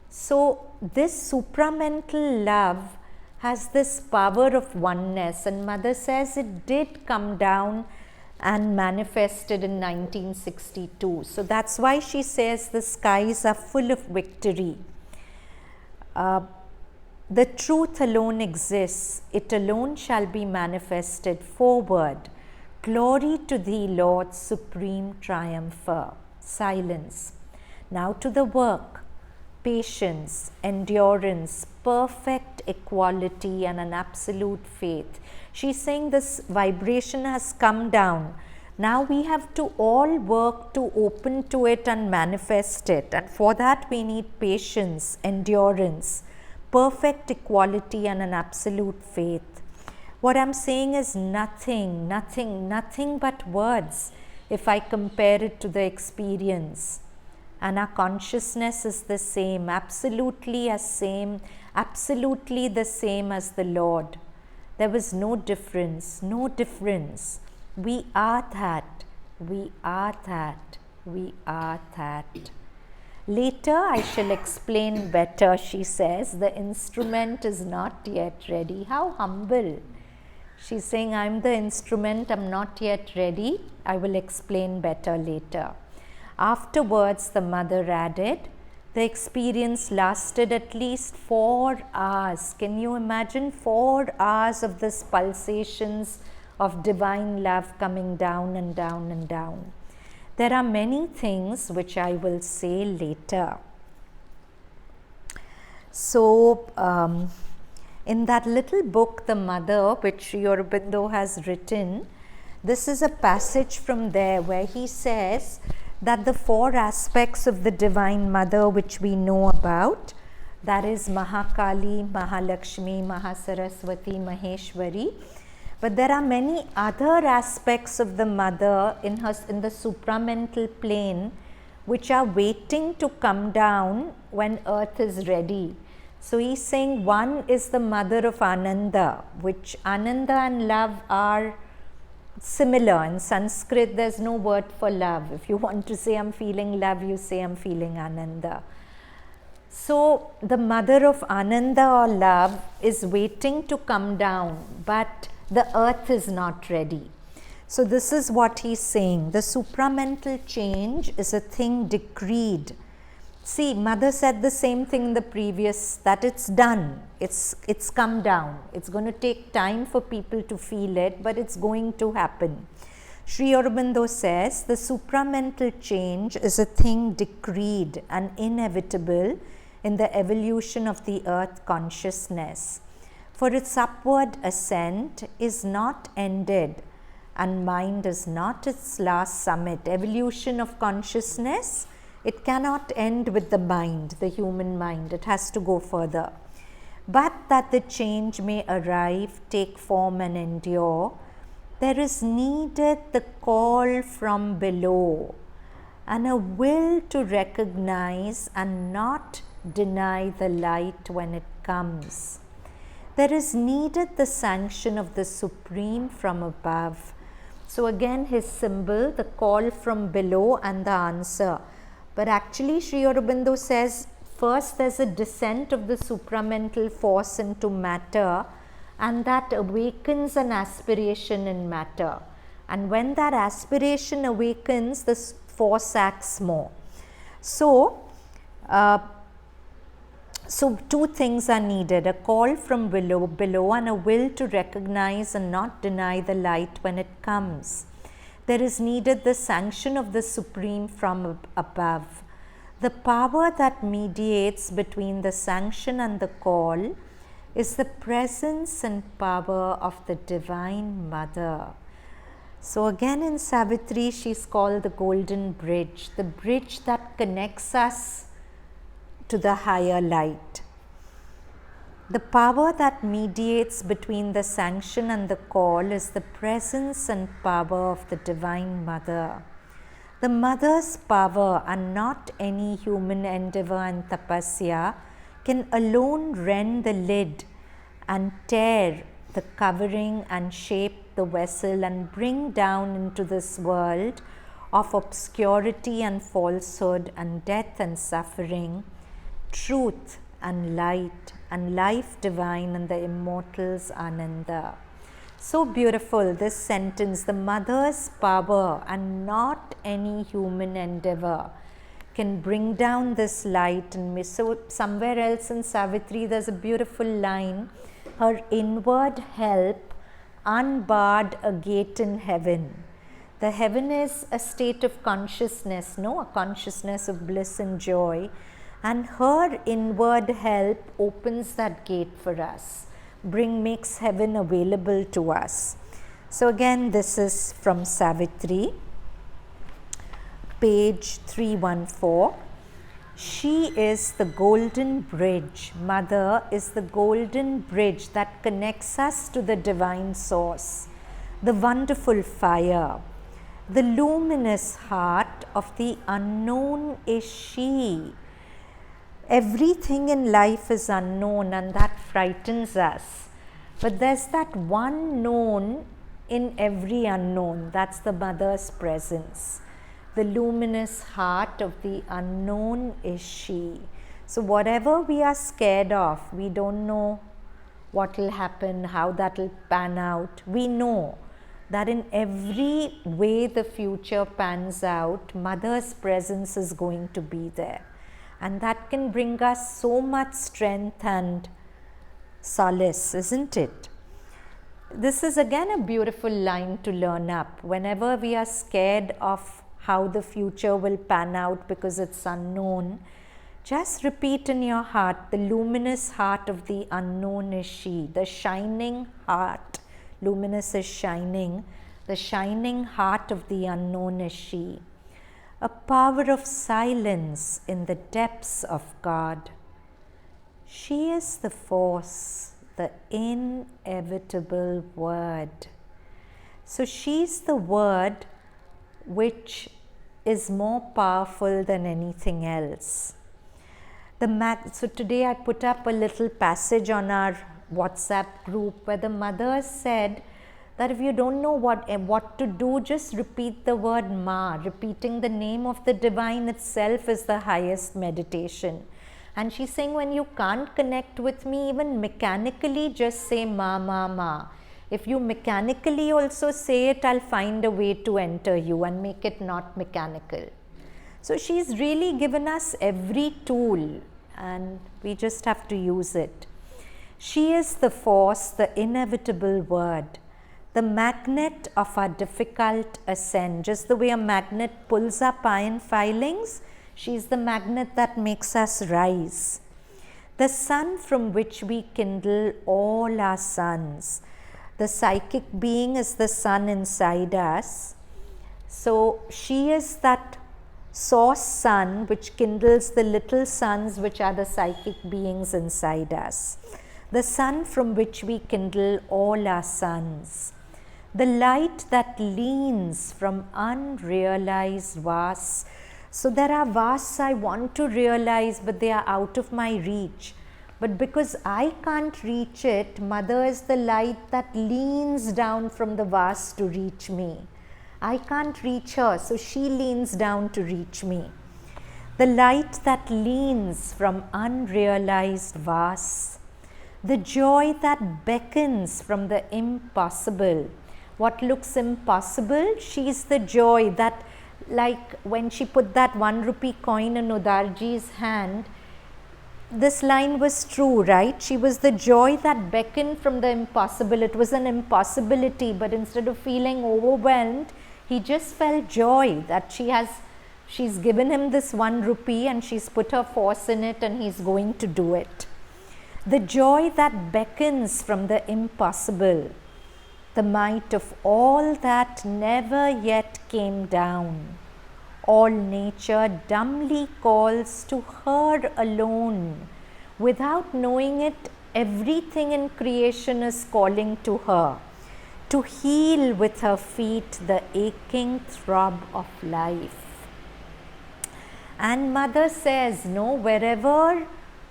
So this supramental love has this power of oneness, and Mother says it did come down and manifested in 1962. So that's why she says the skies are full of victory. The truth alone exists, it alone shall be manifested. Forward, glory to thee, Lord, supreme triumpher. Silence. Now to the work. Patience, endurance, perfect equality, and an absolute faith. She's saying this vibration has come down. Now we have to all work to open to it and manifest it. And for that we need patience, endurance, perfect equality, and an absolute faith. What I'm saying is nothing but words if I compare it to the experience. And our consciousness is the same, absolutely the same as the Lord. There was no difference. We are that. Later I shall explain better, she says. The instrument is not yet ready. How humble. She's saying, I'm the instrument, I'm not yet ready. I will explain better later. Afterwards, the mother added, the experience lasted at least 4 hours. Can you imagine 4 hours of this pulsations of divine love coming down and down and down? There are many things which I will say later. So, in that little book, The Mother, which Sri Aurobindo has written, this is a passage from there where he says that the 4 aspects of the Divine Mother which we know about, that is Mahakali, Mahalakshmi, Mahasaraswati, Maheshwari, but there are many other aspects of the Mother in the supramental plane which are waiting to come down when earth is ready. So he's saying one is the Mother of Ananda, which Ananda and love are similar. In Sanskrit, there's no word for love. If you want to say I'm feeling love, you say I'm feeling Ananda. So the Mother of Ananda or love is waiting to come down, but the earth is not ready. So this is what he's saying. The supramental change is a thing decreed. See, Mother said the same thing in the previous, that it's done. It's come down. It's going to take time for people to feel it, but it's going to happen. Sri Aurobindo says the supramental change is a thing decreed and inevitable in the evolution of the earth consciousness. For its upward ascent is not ended, and mind is not its last summit. Evolution of consciousness, it cannot end with the mind, the human mind. It has to go further. But that the change may arrive, take form, and endure, there is needed the call from below and a will to recognize and not deny the light when it comes. There is needed the sanction of the Supreme from above. So again his symbol, the call from below and the answer. But actually Sri Aurobindo says first there's a descent of the supramental force into matter, and that awakens an aspiration in matter. And when that aspiration awakens, the force acts more. So two things are needed, a call from below and a will to recognize and not deny the light when it comes. There is needed the sanction of the Supreme from above. The power that mediates between the sanction and the call is the presence and power of the Divine Mother. So again in Savitri, she's called the Golden Bridge, the bridge that connects us to the higher light. The power that mediates between the sanction and the call is the presence and power of the Divine Mother. The Mother's power, and not any human endeavor and tapasya, can alone rend the lid and tear the covering and shape the vessel and bring down into this world of obscurity and falsehood and death and suffering truth and light and life divine and the immortal's Ananda. So beautiful, this sentence, the mother's power and not any human endeavor can bring down this light. And so somewhere else in Savitri there's a beautiful line, her inward help unbarred a gate in heaven. The heaven is a state of consciousness, a consciousness of bliss and joy, and her inward help opens that gate for us, makes heaven available to us. So again, this is from Savitri, page 314. She is the golden bridge. Mother is the golden bridge that connects us to the divine source, the wonderful fire. The luminous heart of the unknown is she. Everything in life is unknown, and that frightens us. But there's that one known in every unknown. That's the mother's presence. The luminous heart of the unknown is she. So whatever we are scared of, we don't know what will happen, how that will pan out. We know that in every way the future pans out, mother's presence is going to be there. And that can bring us so much strength and solace, isn't it? This is again a beautiful line to learn up. Whenever we are scared of how the future will pan out because it's unknown, just repeat in your heart, the luminous heart of the unknown is she. The shining heart, luminous is shining, the shining heart of the unknown is she. A power of silence in the depths of God. She is the force, the inevitable word. So she's the word which is more powerful than anything else. So today I put up a little passage on our WhatsApp group where the mother said that if you don't know what to do, just repeat the word Ma. Repeating the name of the divine itself is the highest meditation. And she's saying when you can't connect with me even mechanically, just say Ma, Ma, Ma. If you mechanically also say it, I'll find a way to enter you and make it not mechanical. So she's really given us every tool and we just have to use it. She is the force, the inevitable word, the magnet of our difficult ascent. Just the way a magnet pulls up iron filings, she's the magnet that makes us rise. The sun from which we kindle all our suns. The psychic being is the sun inside us. So she is that source sun which kindles the little suns which are the psychic beings inside us. The sun from which we kindle all our suns. The light that leans from unrealized vasts. So there are vasts I want to realize, but they are out of my reach. But because I can't reach it, Mother is the light that leans down from the vast to reach me. I can't reach her, so she leans down to reach me. The light that leans from unrealized vasts. The joy that beckons from the impossible. What looks impossible, she's the joy that, like when she put that 1 rupee coin in Udarji's hand, this line was true, right? She was the joy that beckoned from the impossible. It was an impossibility, but instead of feeling overwhelmed, he just felt joy that she's given him this 1 rupee and she's put her force in it and he's going to do it. The joy that beckons from the impossible. The might of all that never yet came down. All nature dumbly calls to her alone. Without knowing it, everything in creation is calling to her to heal with her feet the aching throb of life. And Mother says, no, wherever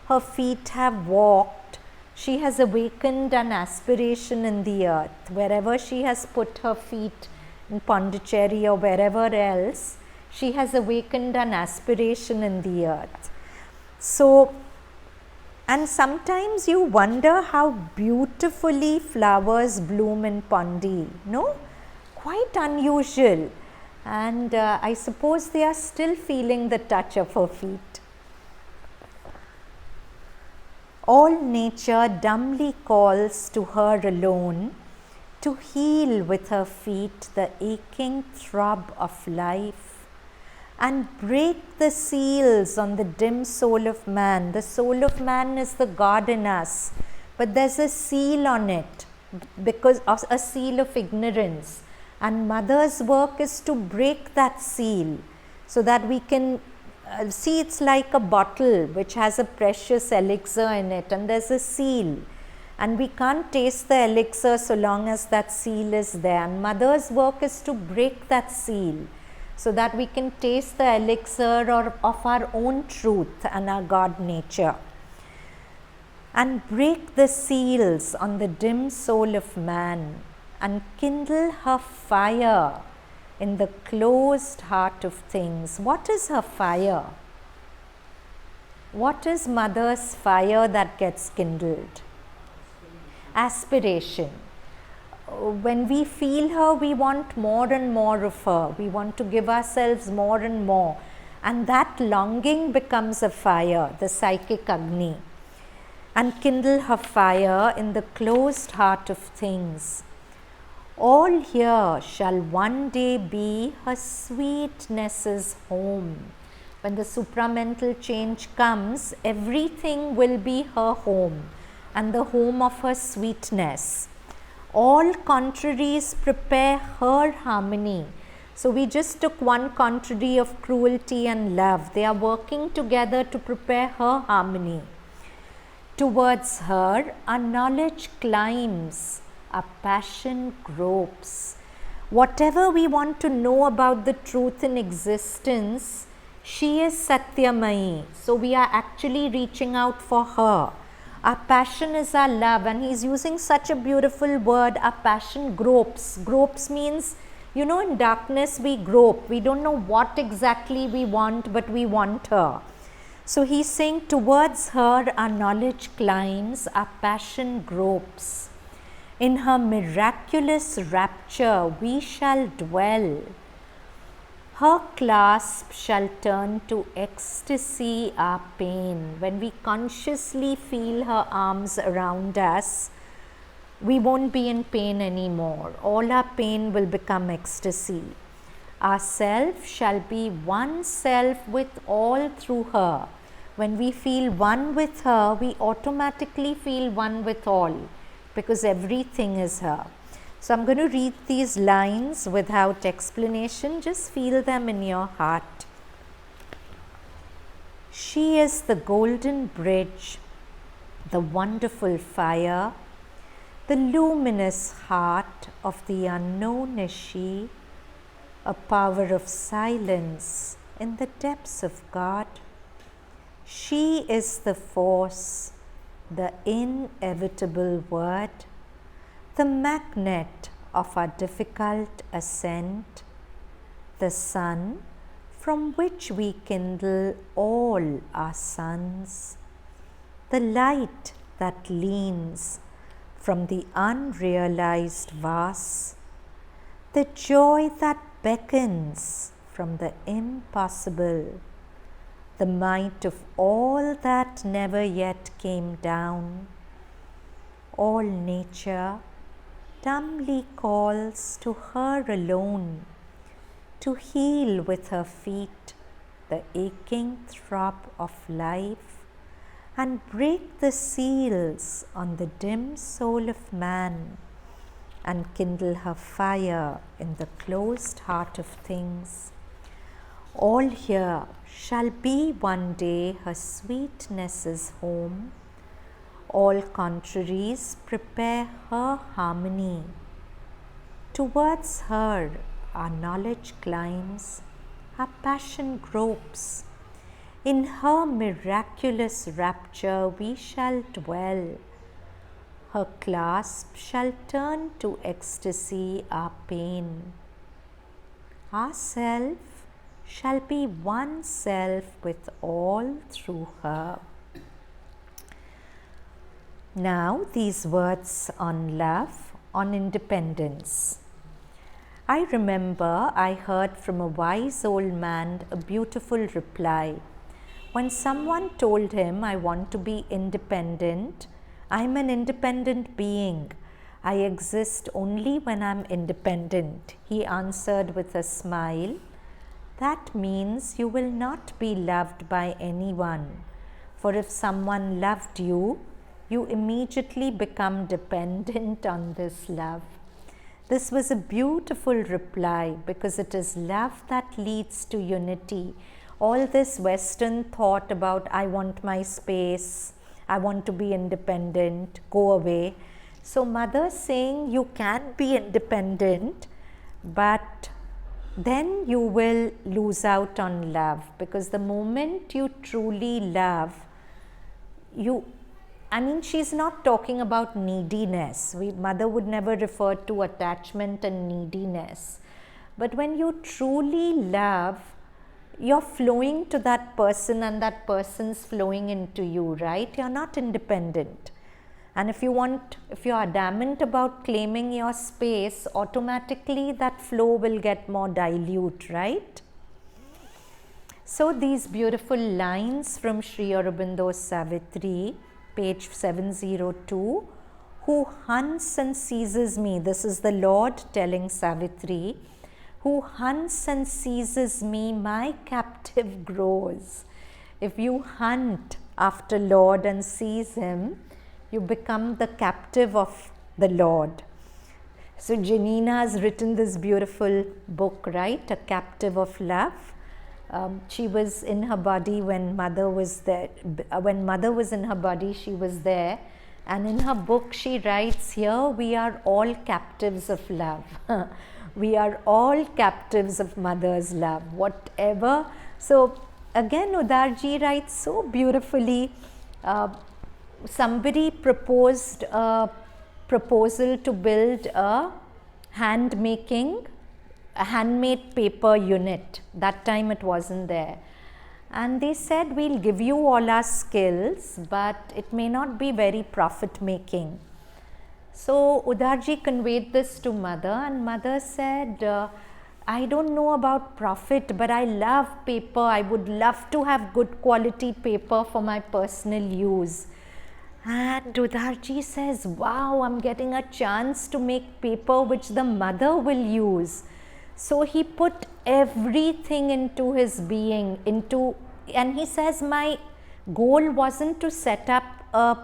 her feet have walked, she has awakened an aspiration in the earth. Wherever she has put her feet in Pondicherry or wherever else, she has awakened an aspiration in the earth. So And sometimes you wonder how beautifully flowers bloom in Pondi, no? Quite unusual. And I suppose they are still feeling the touch of her feet. All nature dumbly calls to her alone to heal with her feet the aching throb of life and break the seals on the dim soul of man. The soul of man is the God in us, but there's a seal on it because of a seal of ignorance. And Mother's work is to break that seal so that we can see it's like a bottle which has a precious elixir in it, and there's a seal. And we can't taste the elixir so long as that seal is there. And Mother's work is to break that seal so that we can taste the elixir of our own truth and our God nature. And break the seals on the dim soul of man and kindle her fire in the closed heart of things. What is her fire? What is Mother's fire that gets kindled? Aspiration. When we feel her, we want more and more of her. We want to give ourselves more and more. And that longing becomes a fire, the psychic Agni. And kindle her fire in the closed heart of things. All here shall one day be her sweetness's home. When the supramental change comes, everything will be her home and the home of her sweetness. All contraries prepare her harmony. So we just took one contrary of cruelty and love. They are working together to prepare her harmony. Towards her, our knowledge climbs, our passion gropes. Whatever we want to know about the truth in existence, she is Satyamai. So we are actually reaching out for her. Our passion is our love, and he's using such a beautiful word. Our passion gropes. Gropes means, you know, in darkness we grope. We don't know what exactly we want, but we want her. So he's saying towards her our knowledge climbs, our passion gropes. In her miraculous rapture we shall dwell. Her clasp shall turn to ecstasy our pain. When we consciously feel her arms around us, we won't be in pain anymore. All our pain will become ecstasy. Our self shall be one self with all through her. When we feel one with her, we automatically feel one with all, because everything is her. So I'm going to read these lines without explanation. Just feel them in your heart. She is the golden bridge, the wonderful fire, the luminous heart of the unknown is she, a power of silence in the depths of God. She is the force, the inevitable word, the magnet of our difficult ascent, the sun from which we kindle all our suns, the light that leans from the unrealized vast, the joy that beckons from the impossible, the might of all that never yet came down. All nature dumbly calls to her alone to heal with her feet the aching throb of life and break the seals on the dim soul of man and kindle her fire in the closed heart of things. All here shall be one day her sweetness's home. All contraries prepare her harmony. Towards her our knowledge climbs, our passion gropes. In her miraculous rapture we shall dwell. Her clasp shall turn to ecstasy our pain. Our self shall be one self with all through her. Now, these words on love, on independence. I remember I heard from a wise old man a beautiful reply. When someone told him, I want to be independent, I'm an independent being. I exist only when I'm independent, he answered with a smile. That means you will not be loved by anyone. For if someone loved you, you immediately become dependent on this love. This was a beautiful reply because it is love that leads to unity. All this Western thought about I want my space, I want to be independent, go away. So mother saying you can be independent, but then you will lose out on love, because the moment you truly love, she's not talking about neediness. Mother would never refer to attachment and neediness. But when you truly love, you're flowing to that person and that person's flowing into you, right? You're not independent. And if you're adamant about claiming your space, automatically that flow will get more dilute, right? So these beautiful lines from Sri Aurobindo's Savitri, page 702, who hunts and seizes me, this is the Lord telling Savitri, who hunts and seizes me, my captive grows. If you hunt after Lord and seize him, you become the captive of the Lord. So Janina has written this beautiful book, right? A Captive of Love. She was in her body when mother was there. When mother was in her body, she was there. And in her book, she writes, here we are all captives of love. We are all captives of mother's love, whatever. So again, Udarji writes so beautifully. Somebody proposed a proposal to build a handmade paper unit. That time it wasn't there. And they said, we'll give you all our skills, but it may not be very profit making. So Udarji conveyed this to mother, and mother said, I don't know about profit, but I love paper. I would love to have good quality paper for my personal use. And Udarji says, wow, I'm getting a chance to make paper which the mother will use. So he put everything into his being, and he says, my goal wasn't to set up a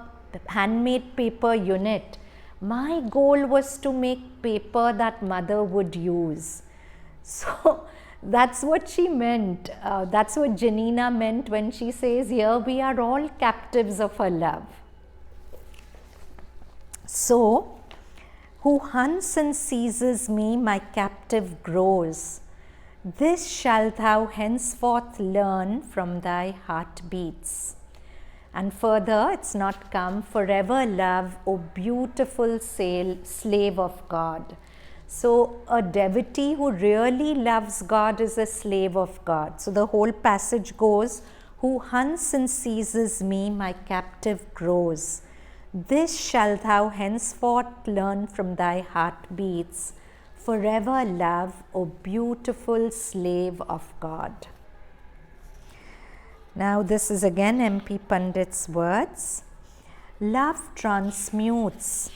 handmade paper unit. My goal was to make paper that mother would use. So that's what she meant. That's what Janina meant when she says, here we are all captives of her love. So, who hunts and seizes me, my captive grows. This shalt thou henceforth learn from thy heartbeats. And further, it's not come, forever love, O beautiful slave of God. So, a devotee who really loves God is a slave of God. So, the whole passage goes, who hunts and seizes me, my captive grows. This shalt thou henceforth learn from thy heartbeats. Forever love, O beautiful slave of God. Now this is again MP Pandit's words. Love transmutes,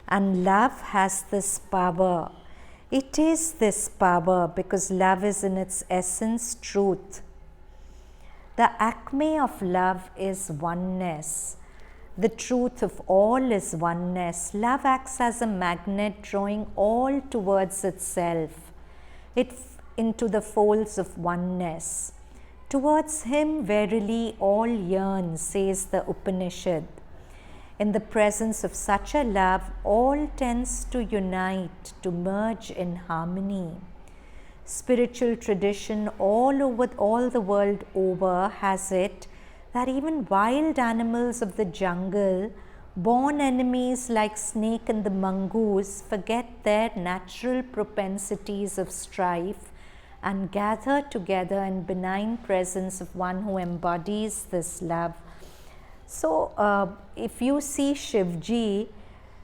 and love has this power. It is this power because love is in its essence truth. The acme of love is oneness. The truth of all is oneness. Love acts as a magnet, drawing all towards itself, into the folds of oneness. Towards him verily all yearn, says the Upanishad. In the presence of such a love, all tends to unite, to merge in harmony. Spiritual tradition all the world over has it that even wild animals of the jungle, born enemies like snake and the mongoose, forget their natural propensities of strife and gather together in benign presence of one who embodies this love. So, if you see Shivji,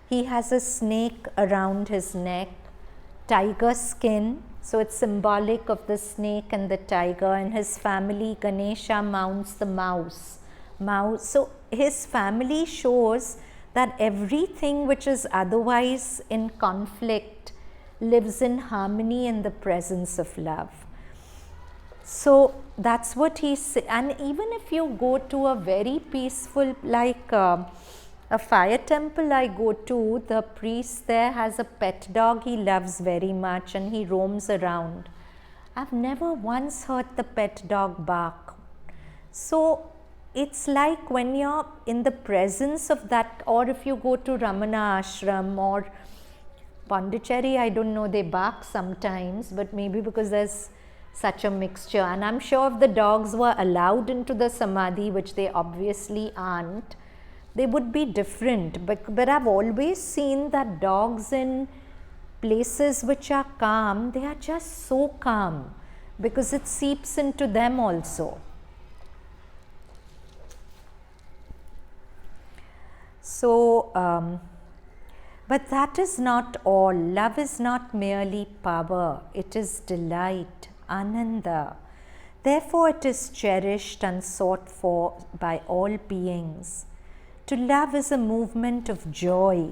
he has a snake around his neck, tiger skin, so it's symbolic of the snake and the tiger. And his family, Ganesha mounts the mouse. So his family shows that everything which is otherwise in conflict lives in harmony in the presence of love. So that's what he said. And even if you go to a very peaceful, like a fire temple I go to, the priest there has a pet dog he loves very much, and he roams around. I've never once heard the pet dog bark. So it's like when you're in the presence of that, or if you go to Ramana Ashram or Pondicherry, I don't know, they bark sometimes, but maybe because there's such a mixture. And I'm sure if the dogs were allowed into the Samadhi, which they obviously aren't, they would be different. But I've always seen that dogs in places which are calm, they are just so calm because it seeps into them also. So, but that is not all. Love is not merely power, it is delight, ananda. Therefore, it is cherished and sought for by all beings. To love is a movement of joy.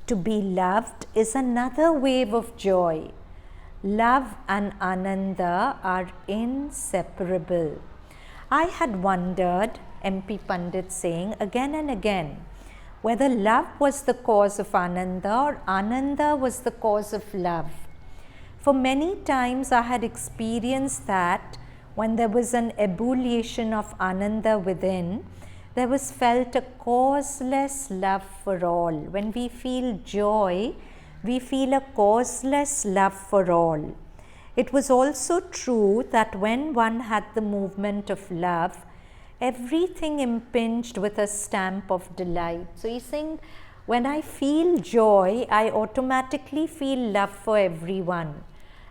To be loved is another wave of joy. Love and ananda are inseparable. I had wondered, MP Pandit saying again and again, whether love was the cause of ananda or ananda was the cause of love. For many times I had experienced that when there was an ebullition of ananda within, there was felt a causeless love for all. When we feel joy, we feel a causeless love for all. It was also true that when one had the movement of love, everything impinged with a stamp of delight. So he's saying, when I feel joy, I automatically feel love for everyone.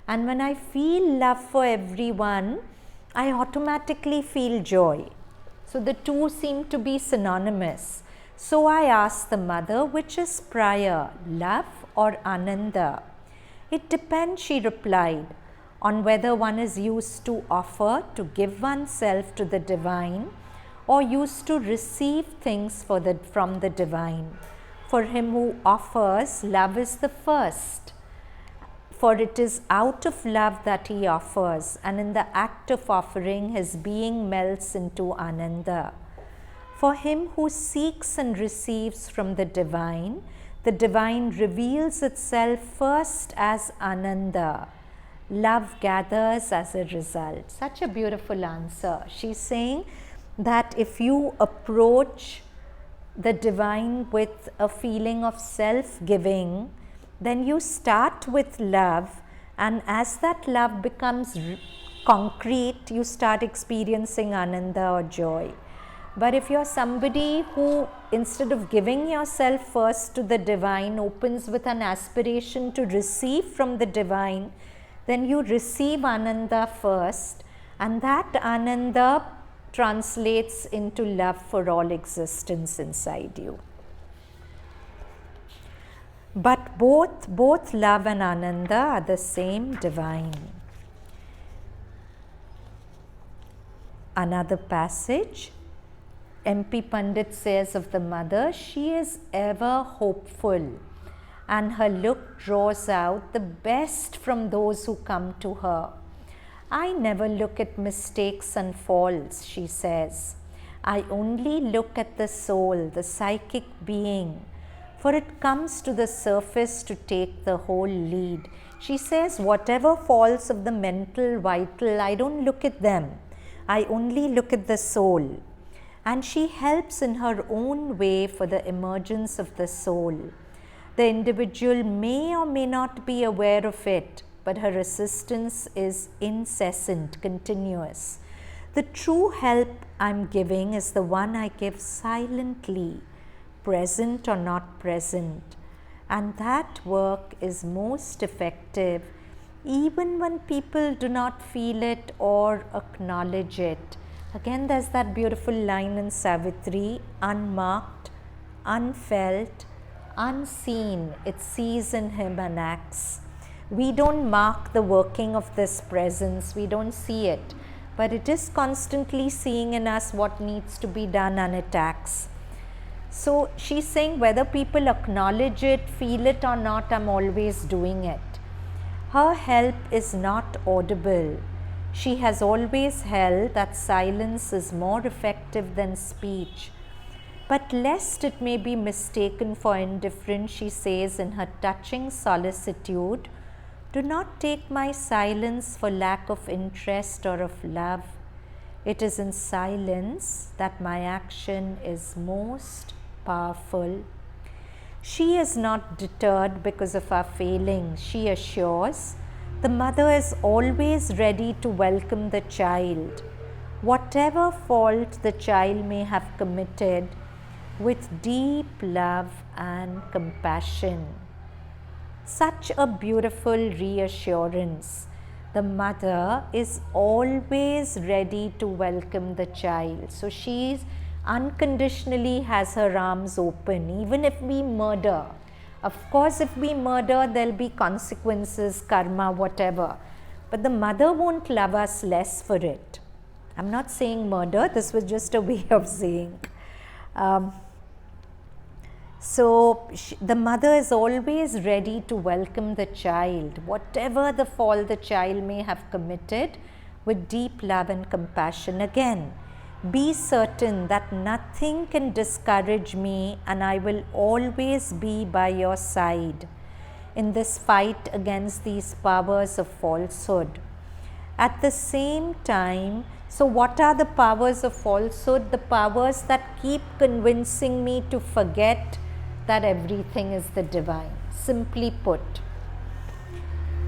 And when I feel love for everyone, I automatically feel joy. So the two seem to be synonymous. So I asked the mother, which is prior, love or ananda? It depends, she replied, on whether one is used to offer, to give oneself to the divine, or used to receive things from the divine. For him who offers, love is the first. For it is out of love that he offers, and in the act of offering, his being melts into ananda. For him who seeks and receives from the divine reveals itself first as ananda. Love gathers as a result. Such a beautiful answer. She's saying that if you approach the divine with a feeling of self-giving, then you start with love, and as that love becomes concrete, you start experiencing ananda or joy. But if you're somebody who, instead of giving yourself first to the divine, opens with an aspiration to receive from the divine, then you receive ananda first, and that ananda translates into love for all existence inside you. But both love and ananda are the same divine. Another passage, MP Pandit says of the mother, she is ever hopeful, and her look draws out the best from those who come to her. I never look at mistakes and faults, she says. I only look at the soul, the psychic being, for it comes to the surface to take the whole lead. She says, whatever faults of the mental, vital, I don't look at them. I only look at the soul. And she helps in her own way for the emergence of the soul. The individual may or may not be aware of it, but her assistance is incessant, continuous. The true help I'm giving is the one I give silently, present or not present. And that work is most effective even when people do not feel it or acknowledge it. Again, there's that beautiful line in Savitri, unmarked, unfelt, unseen, it sees in him and acts. We don't mark the working of this presence, we don't see it, but it is constantly seeing in us what needs to be done, and it acts. So she's saying whether people acknowledge it, feel it or not, I'm always doing it. Her help is not audible. She has always held that silence is more effective than speech. But lest it may be mistaken for indifference, she says in her touching solicitude, do not take my silence for lack of interest or of love. It is in silence that my action is most powerful. She is not deterred because of our failings. She assures the mother is always ready to welcome the child, whatever fault the child may have committed, with deep love and compassion. Such a beautiful reassurance. The mother is always ready to welcome the child. So she unconditionally has her arms open, even if we murder. Of course, if we murder, there'll be consequences, karma, whatever. But the mother won't love us less for it. I'm not saying murder, this was just a way of saying. The mother is always ready to welcome the child, whatever the fault the child may have committed, with deep love and compassion. Again, be certain that nothing can discourage me, and I will always be by your side in this fight against these powers of falsehood. At the same time, so what are the powers of falsehood? The powers that keep convincing me to forget that everything is the divine, simply put.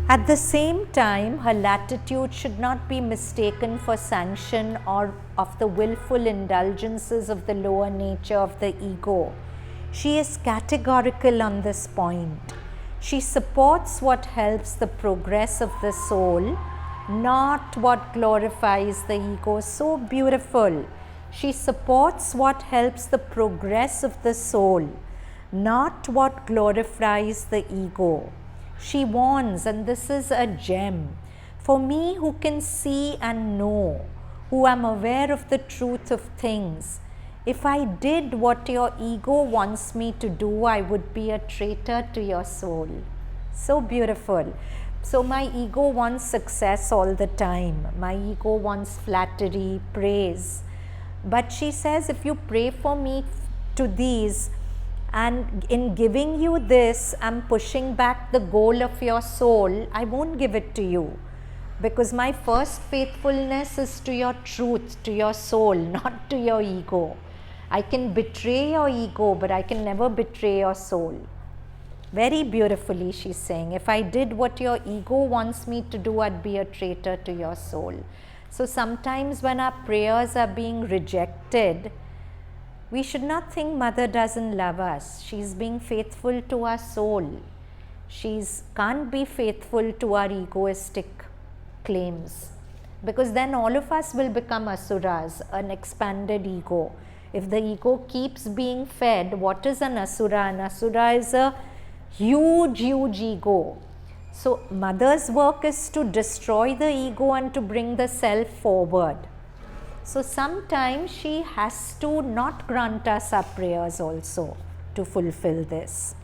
At the same time, her latitude should not be mistaken for sanction or of the willful indulgences of the lower nature of the ego. She is categorical on this point. She supports what helps the progress of the soul, not what glorifies the ego. So beautiful. She supports what helps the progress of the soul, not what glorifies the ego. She warns, and this is a gem, for me who can see and know, who am aware of the truth of things, if I did what your ego wants me to do, I would be a traitor to your soul. So beautiful. So my ego wants success all the time. My ego wants flattery, praise. But she says, if you pray for me to these, and in giving you this, I'm pushing back the goal of your soul, I won't give it to you. Because my first faithfulness is to your truth, to your soul, not to your ego. I can betray your ego, but I can never betray your soul. Very beautifully she's saying, if I did what your ego wants me to do, I'd be a traitor to your soul. So sometimes when our prayers are being rejected, we should not think Mother doesn't love us. She's being faithful to our soul. She can't be faithful to our egoistic claims, because then all of us will become asuras, an expanded ego. If the ego keeps being fed, what is an asura? An asura is a huge ego. So Mother's work is to destroy the ego and to bring the self forward. So sometimes she has to not grant us our prayers also to fulfill this.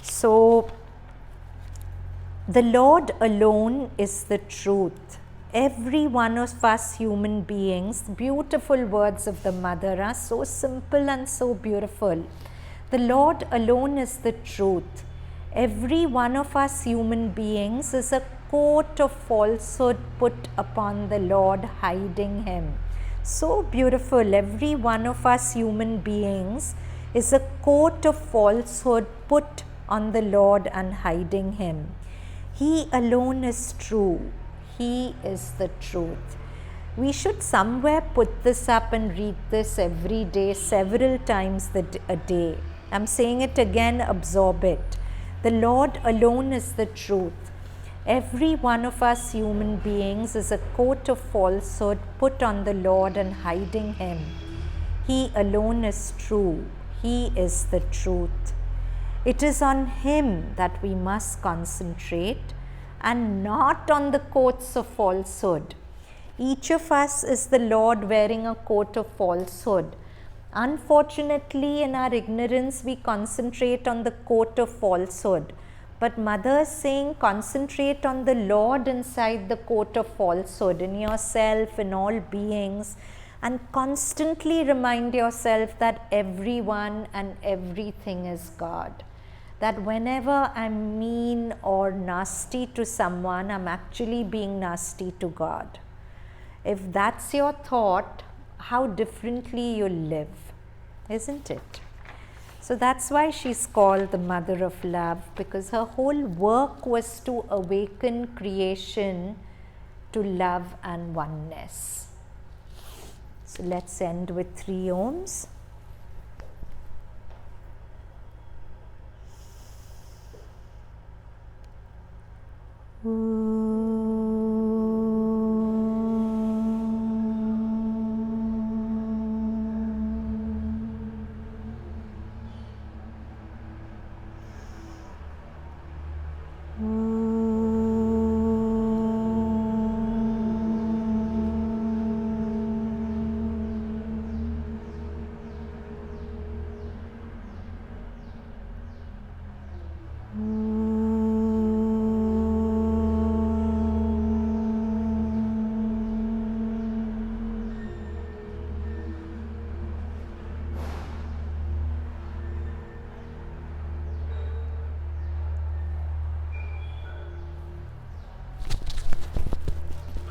So the Lord alone is the truth. Every one of us human beings, beautiful words of the Mother are so simple and so beautiful. The Lord alone is the truth. Every one of us human beings is a coat of falsehood put upon the Lord, hiding Him. So beautiful. Every one of us human beings is a coat of falsehood put on the Lord and hiding Him. He alone is true. He is the truth. We should somewhere put this up and read this every day, several times a day. I'm saying it again, absorb it. The Lord alone is the truth. Every one of us human beings is a coat of falsehood put on the Lord and hiding Him. He alone is true. He is the truth. It is on Him that we must concentrate and not on the coats of falsehood. Each of us is the Lord wearing a coat of falsehood. Unfortunately, in our ignorance, we concentrate on the coat of falsehood. But Mother is saying, concentrate on the Lord inside the coat of falsehood, in yourself, in all beings, and constantly remind yourself that everyone and everything is God. That whenever I'm mean or nasty to someone, I'm actually being nasty to God. If that's your thought, how differently you'll live, isn't it? So that's why she's called the Mother of Love, because her whole work was to awaken creation to love and oneness. So let's end with 3 Ohms. Om.